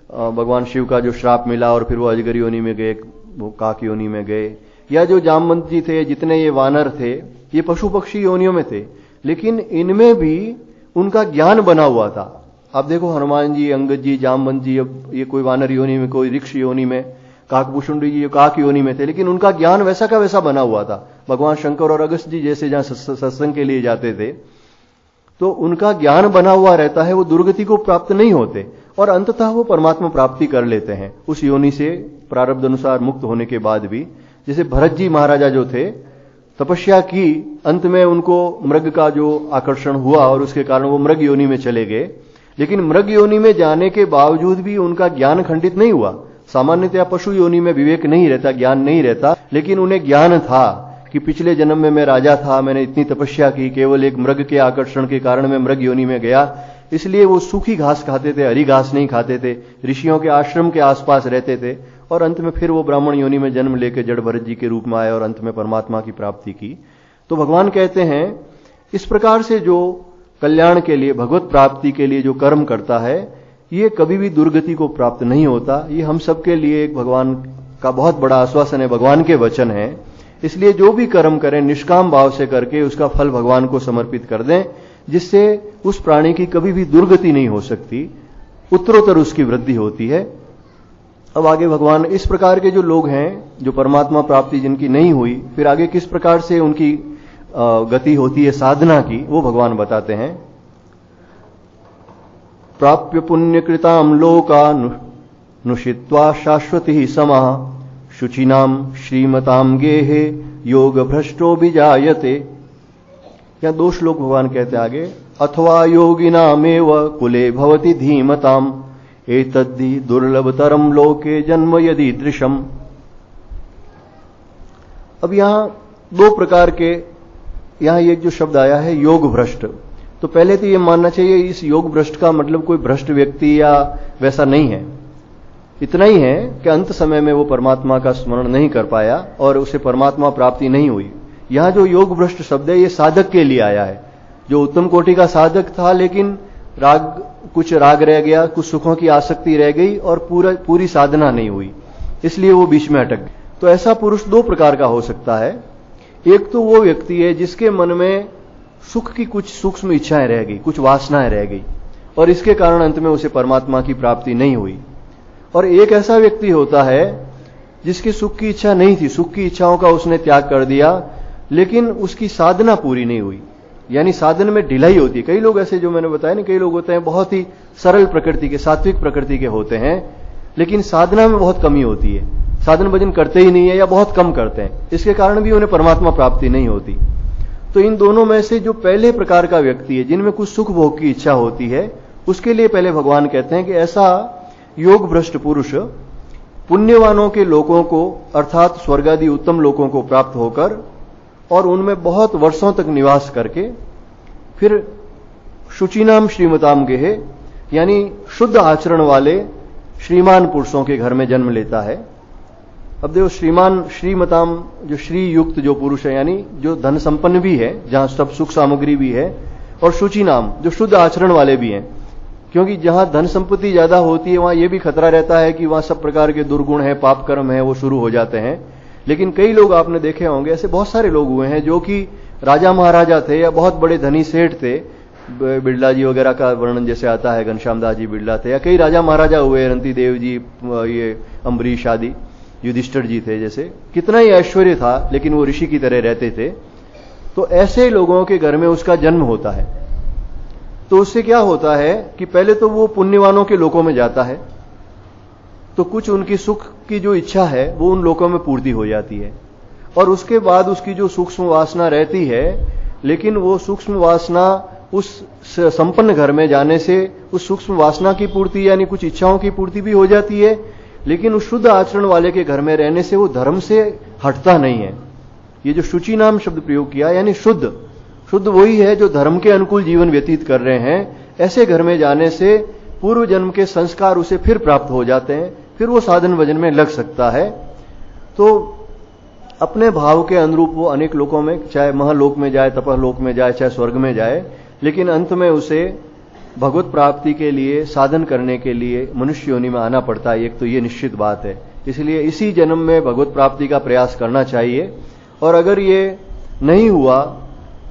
भगवान शिव का जो श्राप मिला और फिर वो अजगर योनि में गए, वो काक योनि में गए। या जो जामवंत जी थे, जितने ये वानर थे, ये पशु पक्षी योनियों में थे, लेकिन इनमें भी उनका ज्ञान बना हुआ था। आप देखो हनुमान जी, अंगद जी, जामवंत जी, अब ये कोई वानर योनि में, कोई ऋक्ष योनि में, काकभूषुंडी जी काक योनि में थे, लेकिन उनका ज्ञान वैसा का वैसा बना हुआ था। भगवान शंकर और अगस्त जी जैसे जहां सत्संग के लिए जाते थे, तो उनका ज्ञान बना हुआ रहता है, वो दुर्गति को प्राप्त नहीं होते और अंततः वो परमात्मा प्राप्ति कर लेते हैं उस योनि से प्रारब्ध अनुसार मुक्त होने के बाद भी। जैसे भरत जी महाराजा जो थे, तपस्या की, अंत में उनको मृग का जो आकर्षण हुआ और उसके कारण वो मृग योनि में चले गए, लेकिन मृग योनि में जाने के बावजूद भी उनका ज्ञान खंडित नहीं हुआ। सामान्यतया पशु योनि में विवेक नहीं रहता, ज्ञान नहीं रहता, लेकिन उन्हें ज्ञान था कि पिछले जन्म में मैं राजा था, मैंने इतनी तपस्या की, केवल एक मृग के आकर्षण के कारण मैं मृग योनि में गया, इसलिए वो सूखी घास खाते थे, हरी घास नहीं खाते थे, ऋषियों के आश्रम के आसपास रहते थे, और अंत में फिर वो ब्राह्मण योनि में जन्म लेकर जड़ भरत जी के रूप में आए और अंत में परमात्मा की प्राप्ति की। तो भगवान कहते हैं इस प्रकार से जो कल्याण के लिए, भगवत प्राप्ति के लिए जो कर्म करता है, ये कभी भी दुर्गति को प्राप्त नहीं होता। ये हम सबके लिए एक भगवान का बहुत बड़ा आश्वासन है, भगवान के वचन है। इसलिए जो भी कर्म करें निष्काम भाव से करके उसका फल भगवान को समर्पित कर दें, जिससे उस प्राणी की कभी भी दुर्गति नहीं हो सकती, उत्तरोत्तर उसकी वृद्धि होती है। अब आगे भगवान इस प्रकार के जो लोग हैं, जो परमात्मा प्राप्ति जिनकी नहीं हुई, फिर आगे किस प्रकार से उनकी गति होती है साधना की, वो भगवान बताते हैं। प्राप्य पुण्यकृताम लोका नुषित्वा शाश्वती समाः शुचिनाम श्रीमताम गेहे योग भ्रष्टो विजायते। या दो श्लोक भगवान कहते आगे, अथवा योगिनामेव कुले भवति धीमताम एतद्धि दुर्लभतरम लोके जन्म यदीदृशम। अब यहां दो प्रकार के, यहां एक जो शब्द आया है योग भ्रष्ट, तो पहले तो ये मानना चाहिए इस योग भ्रष्ट का मतलब कोई भ्रष्ट व्यक्ति या वैसा नहीं है। इतना ही है कि अंत समय में वो परमात्मा का स्मरण नहीं कर पाया और उसे परमात्मा प्राप्ति नहीं हुई। यहां जो योग भ्रष्ट शब्द है ये साधक के लिए आया है, जो उत्तम कोटि का साधक था, लेकिन कुछ राग रह गया, कुछ सुखों की आसक्ति रह गई और पूरी साधना नहीं हुई, इसलिए वो बीच में अटक गए। तो ऐसा पुरुष दो प्रकार का हो सकता है। एक तो वो व्यक्ति है जिसके मन में सुख की कुछ सूक्ष्म इच्छाएं रह गई, कुछ वासनाएं रह गई, और इसके कारण अंत में उसे परमात्मा की प्राप्ति नहीं हुई। और एक ऐसा व्यक्ति होता है जिसकी सुख की इच्छा नहीं थी, सुख की इच्छाओं का उसने त्याग कर दिया, लेकिन उसकी साधना पूरी नहीं हुई, यानी साधन में ढिलाई होती है। कई लोग ऐसे, जो मैंने बताया ना, कई लोग होते हैं बहुत ही सरल प्रकृति के, सात्विक प्रकृति के होते हैं, लेकिन साधना में बहुत कमी होती है, साधन भजन करते ही नहीं है या बहुत कम करते हैं, इसके कारण भी उन्हें परमात्मा प्राप्ति नहीं होती। तो इन दोनों में से जो पहले प्रकार का व्यक्ति है, जिनमें कुछ सुख भोग की इच्छा होती है, उसके लिए पहले भगवान कहते हैं कि ऐसा योग भ्रष्ट पुरुष पुण्यवानों के लोगों को, अर्थात स्वर्गादि उत्तम लोगों को प्राप्त होकर और उनमें बहुत वर्षों तक निवास करके फिर शुचिनाम श्रीमताम गेहे, यानी शुद्ध आचरण वाले श्रीमान पुरुषों के घर में जन्म लेता है। अब देखो, श्रीमान, श्रीमताम, जो श्री युक्त जो पुरुष है, यानी जो धन संपन्न भी है, जहां सब सुख सामग्री भी है, और शुचि नाम, जो शुद्ध आचरण वाले भी हैं, क्योंकि जहां धन संपत्ति ज्यादा होती है वहां यह भी खतरा रहता है कि वहां सब प्रकार के दुर्गुण है, पाप कर्म है, वो शुरू हो जाते हैं। लेकिन कई लोग आपने देखे होंगे, ऐसे बहुत सारे लोग हुए हैं जो कि राजा महाराजा थे या बहुत बड़े धनी सेठ थे, बिड़ला जी वगैरह का वर्णन जैसे आता है, घनश्याम दास जी बिड़ला थे, या कई राजा महाराजा हुए, रंती देव जी, ये अम्बरीश आदि, युधिष्ठिर जी थे, जैसे कितना ही ऐश्वर्य था लेकिन वो ऋषि की तरह रहते थे। तो ऐसे लोगों के घर में उसका जन्म होता है, तो उससे क्या होता है कि पहले तो वो पुण्यवानों के लोकों में जाता है, तो कुछ उनकी सुख की जो इच्छा है वो उन लोकों में पूर्ति हो जाती है, और उसके बाद उसकी जो सूक्ष्म वासना रहती है, लेकिन वो सूक्ष्म वासना उस संपन्न घर में जाने से उस सूक्ष्म वासना की पूर्ति यानी कुछ इच्छाओं की पूर्ति भी हो जाती है, लेकिन उस शुद्ध आचरण वाले के घर में रहने से वो धर्म से हटता नहीं है। ये जो शुचि नाम शब्द प्रयोग किया, यानी शुद्ध, शुद्ध वही है जो धर्म के अनुकूल जीवन व्यतीत कर रहे हैं। ऐसे घर में जाने से पूर्व जन्म के संस्कार उसे फिर प्राप्त हो जाते हैं, फिर वो साधन भजन में लग सकता है। तो अपने भाव के अनुरूप वो अनेक लोकों में, चाहे महलोक में जाए, तपलोक में जाए, चाहे स्वर्ग में जाए, लेकिन अंत में उसे भगवत प्राप्ति के लिए, साधन करने के लिए मनुष्य योनि में आना पड़ता है। एक तो ये निश्चित बात है। इसलिए इसी जन्म में भगवत प्राप्ति का प्रयास करना चाहिए, और अगर ये नहीं हुआ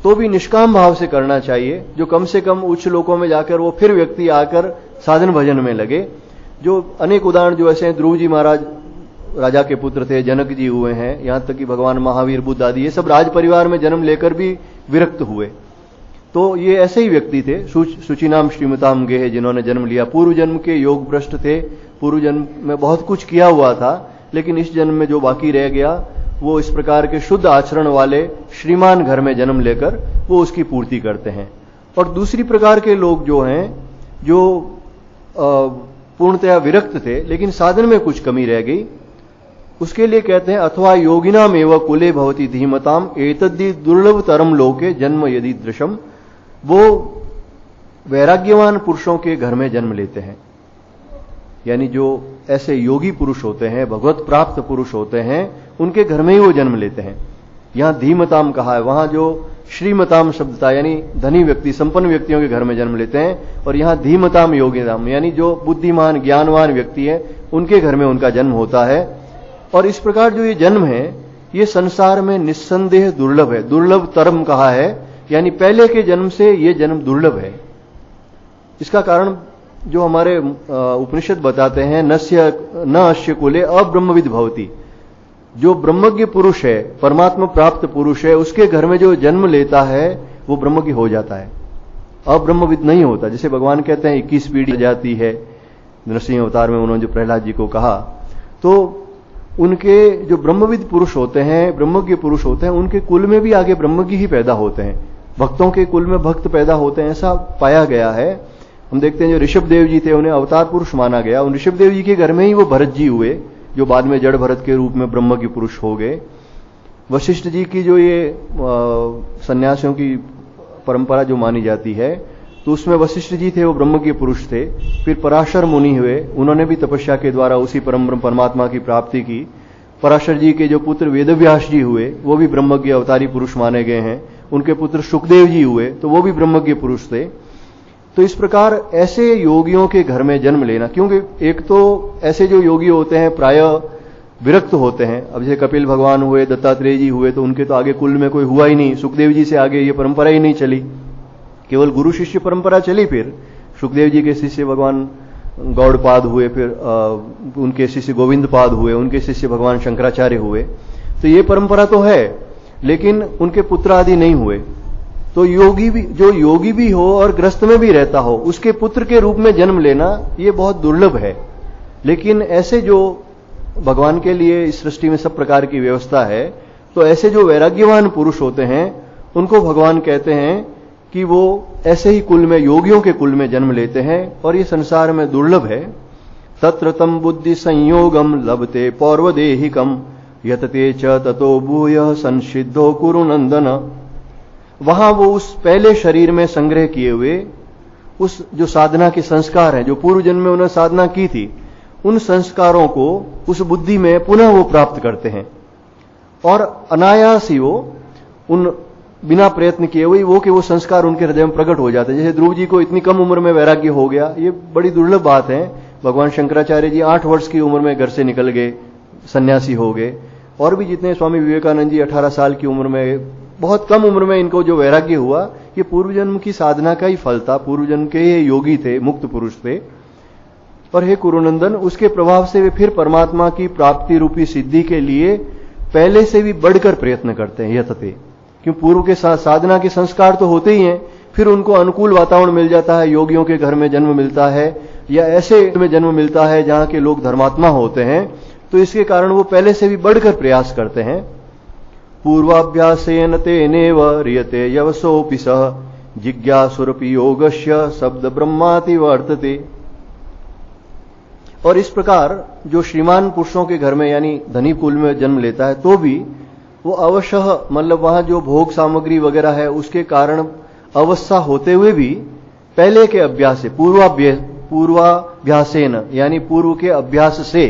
तो भी निष्काम भाव से करना चाहिए, जो कम से कम उच्च लोकों में जाकर वो फिर व्यक्ति आकर साधन भजन में लगे। जो अनेक उदाहरण जो ऐसे हैं, ध्रुव जी महाराज राजा के पुत्र थे, जनक जी हुए हैं, यहां तक कि भगवान महावीर, बुद्ध आदि, ये सब राज परिवार में जन्म लेकर भी विरक्त हुए। तो ये ऐसे ही व्यक्ति थे। शुचिनाम श्रीमताम गेह, जिन्होंने जन्म लिया, पूर्व जन्म के योग भ्रष्ट थे, पूर्व जन्म में बहुत कुछ किया हुआ था, लेकिन इस जन्म में जो बाकी रह गया वो इस प्रकार के शुद्ध आचरण वाले श्रीमान घर में जन्म लेकर वो उसकी पूर्ति करते हैं। और दूसरी प्रकार के लोग जो हैं, जो पूर्णतया विरक्त थे लेकिन साधन में कुछ कमी रह गई, उसके लिए कहते हैं अथवा योगिनाम एव कुले भवति धीमताम एतद्धि दुर्लभ तरम लोके जन्म यदि दृशम। वो वैराग्यवान पुरुषों के घर में जन्म लेते हैं, यानी जो ऐसे योगी पुरुष होते हैं, भगवत प्राप्त पुरुष होते हैं, उनके घर में ही वो जन्म लेते हैं। यहां धीमताम कहा है, वहां जो श्रीमताम शब्द था, यानी धनी व्यक्ति, संपन्न व्यक्तियों के घर में जन्म लेते हैं, और यहां धीमताम योगिनाम यानी जो बुद्धिमान ज्ञानवान व्यक्ति है उनके घर में उनका जन्म होता है। और इस प्रकार जो ये जन्म है ये संसार में निस्संदेह दुर्लभ है। दुर्लभ तरम कहा है, यानी पहले के जन्म से ये जन्म दुर्लभ है। इसका कारण जो हमारे उपनिषद बताते हैं, न अस्य कुले अब्रह्मविद भवति। जो ब्रह्मज्ञ पुरुष है, परमात्मा प्राप्त पुरुष है, उसके घर में जो जन्म लेता है वो ब्रह्मज्ञ हो जाता है, अब्रह्मविद नहीं होता। जैसे भगवान कहते हैं 21 पीढ़ी जाती है, नरसिंह अवतार में उन्होंने जो प्रहलाद जी को कहा, तो उनके जो ब्रह्मविद पुरुष होते हैं, ब्रह्मज्ञ पुरुष होते हैं, उनके कुल में भी आगे ब्रह्मज्ञ ही पैदा होते हैं। भक्तों के कुल में भक्त पैदा होते हैं, ऐसा पाया गया है। हम देखते हैं जो ऋषभ देव जी थे उन्हें अवतार पुरुष माना गया। उन ऋषभ देव जी के घर में ही वो भरत जी हुए, जो बाद में जड़ भरत के रूप में ब्रह्मज्ञ पुरुष हो गए। वशिष्ठ जी की जो ये सन्यासियों की परंपरा जो मानी जाती है, तो उसमें वशिष्ठ जी थे, वो ब्रह्मज्ञ पुरुष थे। फिर पराशर मुनि हुए, उन्होंने भी तपस्या के द्वारा उसी परमात्मा की प्राप्ति की। पराशर जी के जो पुत्र वेदव्यास जी हुए, वो भी ब्रह्मज्ञ अवतारी पुरुष माने गए हैं। उनके पुत्र सुखदेव जी हुए, तो वो भी ब्रह्मज्ञ पुरुष थे। तो इस प्रकार ऐसे योगियों के घर में जन्म लेना, क्योंकि एक तो ऐसे जो योगी होते हैं प्रायः विरक्त होते हैं। अब जैसे कपिल भगवान हुए, दत्तात्रेय जी हुए, तो उनके तो आगे कुल में कोई हुआ ही नहीं। सुखदेव जी से आगे ये परंपरा ही नहीं चली, केवल गुरु शिष्य परंपरा चली। फिर सुखदेव जी के शिष्य भगवान गौड़पाद हुए, फिर उनके शिष्य गोविंद पाद हुए, उनके शिष्य भगवान शंकराचार्य हुए। तो ये परंपरा तो है, लेकिन उनके पुत्र आदि नहीं हुए। तो योगी भी, जो योगी भी हो और ग्रस्त में भी रहता हो, उसके पुत्र के रूप में जन्म लेना ये बहुत दुर्लभ है। लेकिन ऐसे जो भगवान के लिए इस सृष्टि में सब प्रकार की व्यवस्था है, तो ऐसे जो वैराग्यवान पुरुष होते हैं उनको भगवान कहते हैं कि वो ऐसे ही कुल में, योगियों के कुल में जन्म लेते हैं, और ये संसार में दुर्लभ है। तत्र तम बुद्धि संयोगम लभते पौर्वदेहिकम यतते च ततो भूयः संसिद्धो कुरु नंदन। वहां वो उस पहले शरीर में संग्रह किए हुए उस जो साधना के संस्कार हैं, जो पूर्व जन्म में उन्होंने साधना की थी, उन संस्कारों को उस बुद्धि में पुनः वो प्राप्त करते हैं, और अनायास ही वो उन बिना प्रयत्न किए हुए वो संस्कार उनके हृदय में प्रकट हो जाते हैं। जैसे ध्रुव जी को इतनी कम उम्र में वैराग्य हो गया, ये बड़ी दुर्लभ बात है। भगवान शंकराचार्य जी 8 वर्ष की उम्र में घर से निकल गए, सन्यासी हो गए। और भी जितने, स्वामी विवेकानंद जी 18 साल की उम्र में, बहुत कम उम्र में इनको जो वैराग्य हुआ, ये पूर्व जन्म की साधना का ही फल था। पूर्व जन्म के ये योगी थे, मुक्त पुरुष थे। और हे कुरुनंदन, उसके प्रभाव से वे फिर परमात्मा की प्राप्ति रूपी सिद्धि के लिए पहले से भी बढ़कर प्रयत्न करते हैं यतते। क्यों, पूर्व के साधना के संस्कार तो होते ही हैं, फिर उनको अनुकूल वातावरण मिल जाता है, योगियों के घर में जन्म मिलता है, या ऐसे में जन्म मिलता है जहां के लोग धर्मात्मा होते हैं, तो इसके कारण वो पहले से भी बढ़कर प्रयास करते हैं। पूर्वाभ्यासेन तेनेव रियते यवसोऽपि सः जिज्ञासुरपि योगस्य शब्द ब्रह्माति वर्तते। और इस प्रकार जो श्रीमान पुरुषों के घर में, यानी धनी कुल में जन्म लेता है, तो भी वो अवश्य, मतलब वहां जो भोग सामग्री वगैरह है उसके कारण अवस्था होते हुए भी पहले के अभ्यास से, पूर्वाभ्यासेन यानी पूर्व के अभ्यास से,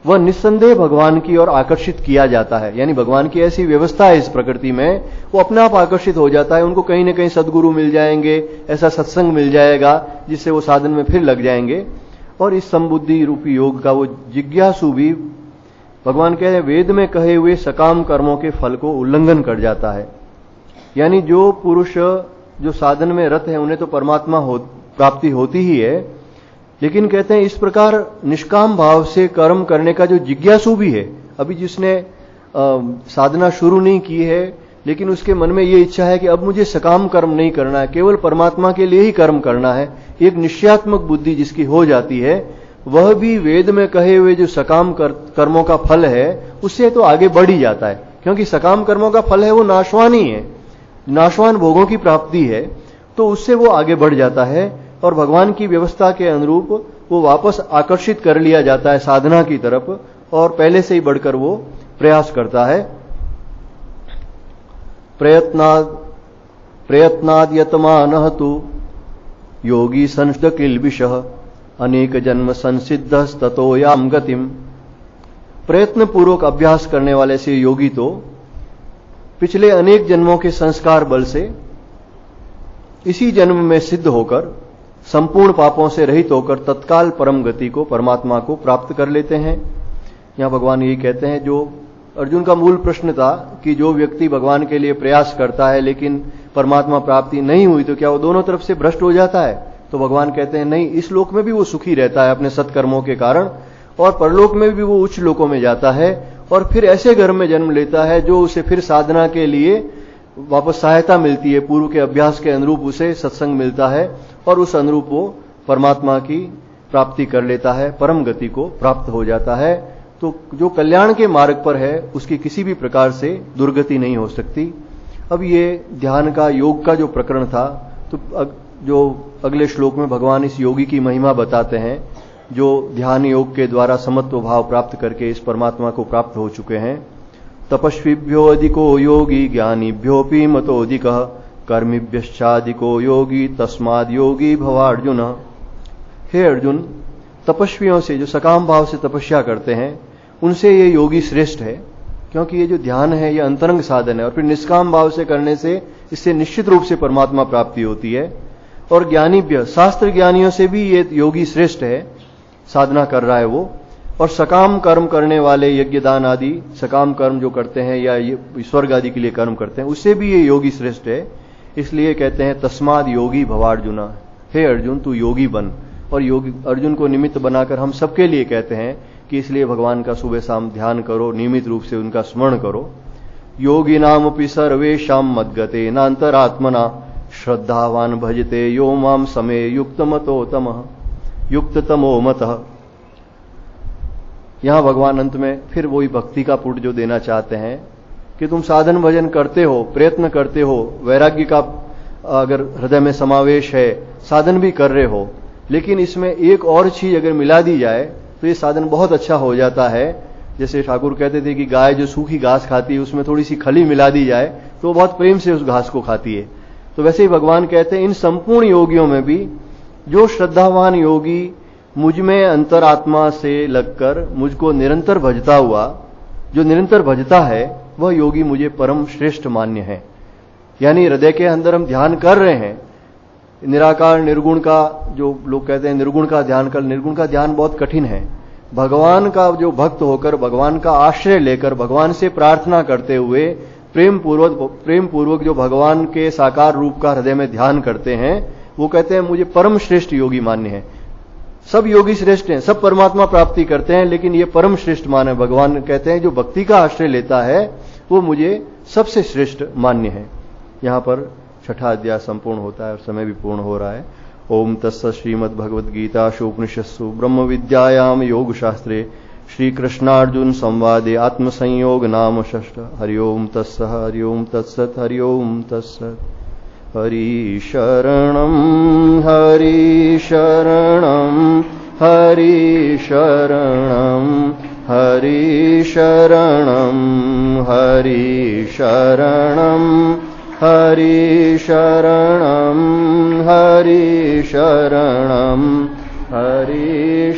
वह निस्संदेह भगवान की ओर आकर्षित किया जाता है। यानी भगवान की ऐसी व्यवस्था है इस प्रकृति में, वो अपने आप आकर्षित हो जाता है। उनको कहीं ना कहीं सद्गुरु मिल जाएंगे, ऐसा सत्संग मिल जाएगा जिससे वो साधन में फिर लग जाएंगे। और इस संबुद्धि रूपी योग का वो जिज्ञासु भी, भगवान कह रहे हैं, वेद में कहे हुए सकाम कर्मों के फल को उल्लंघन कर जाता है। यानी जो पुरुष जो साधन में रत है उन्हें तो परमात्मा प्राप्ति होती ही है, लेकिन कहते हैं इस प्रकार निष्काम भाव से कर्म करने का जो जिज्ञासु भी है, अभी जिसने साधना शुरू नहीं की है लेकिन उसके मन में ये इच्छा है कि अब मुझे सकाम कर्म नहीं करना है, केवल परमात्मा के लिए ही कर्म करना है, एक निश्चयात्मक बुद्धि जिसकी हो जाती है, वह भी वेद में कहे हुए जो सकाम कर्मों का फल है उससे तो आगे बढ़ ही जाता है। क्योंकि सकाम कर्मों का फल है वो नाशवान ही है, नाशवान भोगों की प्राप्ति है, तो उससे वो आगे बढ़ जाता है और भगवान की व्यवस्था के अनुरूप वो वापस आकर्षित कर लिया जाता है साधना की तरफ, और पहले से ही बढ़कर वो प्रयास करता है। प्रयत्नाद यतमानः तु योगी संशद किल्बिषः अनेक जन्म संसिद्धस्ततो याम गतिम। प्रयत्न पूर्वक अभ्यास करने वाले से योगी तो पिछले अनेक जन्मों के संस्कार बल से इसी जन्म में सिद्ध होकर, संपूर्ण पापों से रहित होकर तत्काल परम गति को, परमात्मा को प्राप्त कर लेते हैं। यहां भगवान यही कहते हैं, जो अर्जुन का मूल प्रश्न था कि जो व्यक्ति भगवान के लिए प्रयास करता है लेकिन परमात्मा प्राप्ति नहीं हुई तो क्या वो दोनों तरफ से भ्रष्ट हो जाता है? तो भगवान कहते हैं नहीं, इस लोक में भी वो सुखी रहता है अपने सत्कर्मों के कारण, और परलोक में भी वो उच्च लोकों में जाता है और फिर ऐसे घर में जन्म लेता है जो उसे फिर साधना के लिए वापस सहायता मिलती है, पूर्व के अभ्यास के अनुरूप उसे सत्संग मिलता है और उस अनुरूप वो परमात्मा की प्राप्ति कर लेता है, परम गति को प्राप्त हो जाता है। तो जो कल्याण के मार्ग पर है उसकी किसी भी प्रकार से दुर्गति नहीं हो सकती। अब ये ध्यान का, योग का जो प्रकरण था, तो जो अगले श्लोक में भगवान इस योगी की महिमा बताते हैं जो ध्यान योग के द्वारा समत्व भाव प्राप्त करके इस परमात्मा को प्राप्त हो चुके हैं। तपस्विभ्यो अधिको योगी ज्ञानीभ्योऽपि मतोऽधिकः कर्मिभ्यश्चाधिको योगी तस्माद् योगी भवार्जुन। हे अर्जुन, तपस्वियों से, जो सकाम भाव से तपस्या करते हैं, उनसे ये योगी श्रेष्ठ है, क्योंकि ये जो ध्यान है ये अंतरंग साधन है और फिर निष्काम भाव से करने से इससे निश्चित रूप से परमात्मा प्राप्ति होती है। और ज्ञानीभ्य, शास्त्र ज्ञानियों से भी ये योगी श्रेष्ठ है, साधना कर रहा है वो। और सकाम कर्म करने वाले, यज्ञ दान आदि सकाम कर्म जो करते हैं या स्वर्ग आदि के लिए कर्म करते हैं, उससे भी ये योगी श्रेष्ठ है। इसलिए कहते हैं तस्माद योगी भवार्जुना, हे अर्जुन तू योगी बन। और योगी अर्जुन को निमित्त बनाकर हम सबके लिए कहते हैं कि इसलिए भगवान का सुबह शाम ध्यान करो, नियमित रूप से उनका स्मरण करो। योगी नामपि सर्वेषां मद्गते नान्तरात्मना श्रद्धावान भजते यो माम समे युक्ततमो मतः। यहां भगवान अंत में फिर वही भक्ति का पुट जो देना चाहते हैं कि तुम साधन भजन करते हो, प्रयत्न करते हो, वैराग्य का अगर हृदय में समावेश है, साधन भी कर रहे हो, लेकिन इसमें एक और चीज अगर मिला दी जाए तो ये साधन बहुत अच्छा हो जाता है। जैसे ठाकुर कहते थे कि गाय जो सूखी घास खाती है उसमें थोड़ी सी खली मिला दी जाए तो बहुत प्रेम से उस घास को खाती है। तो वैसे ही भगवान कहते हैं इन संपूर्ण योगियों में भी जो श्रद्धावान योगी मुझ में अंतरात्मा से लगकर मुझको निरंतर भजता हुआ, जो निरंतर भजता है, वह योगी मुझे परम श्रेष्ठ मान्य है। यानी हृदय के अंदर हम ध्यान कर रहे हैं, निराकार निर्गुण का, जो लोग कहते हैं निर्गुण का ध्यान कर, निर्गुण का ध्यान बहुत कठिन है। भगवान का जो भक्त होकर, भगवान का आश्रय लेकर, भगवान से प्रार्थना करते हुए प्रेम पूर्वक जो भगवान के साकार रूप का हृदय में ध्यान करते हैं, वो कहते हैं मुझे परम श्रेष्ठ योगी मान्य है। सब योगी श्रेष्ठ हैं, सब परमात्मा प्राप्ति करते हैं, लेकिन ये परम श्रेष्ठ मान है। भगवान कहते हैं जो भक्ति का आश्रय लेता है वो मुझे सबसे श्रेष्ठ मान्य है। यहां पर छठा अध्याय संपूर्ण होता है और समय भी पूर्ण हो रहा है। ओम तत्सत् श्रीमद्भगवद्गीतासु उपनिषत्सु ब्रह्म विद्यायाम योग शास्त्रे श्री कृष्णार्जुन संवादे आत्मसंयोग नाम षष्ठ। हरि ओम तत्सत्, हरि ओम तत्सत्, हरि ओम तत्सत्। हरि शरणं, हरि शरणं, हरि शरणं, हरि शरणं, हरि शरणं, हरि शरणं, हरि शरणं, हरि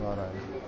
नारायण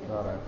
नारायण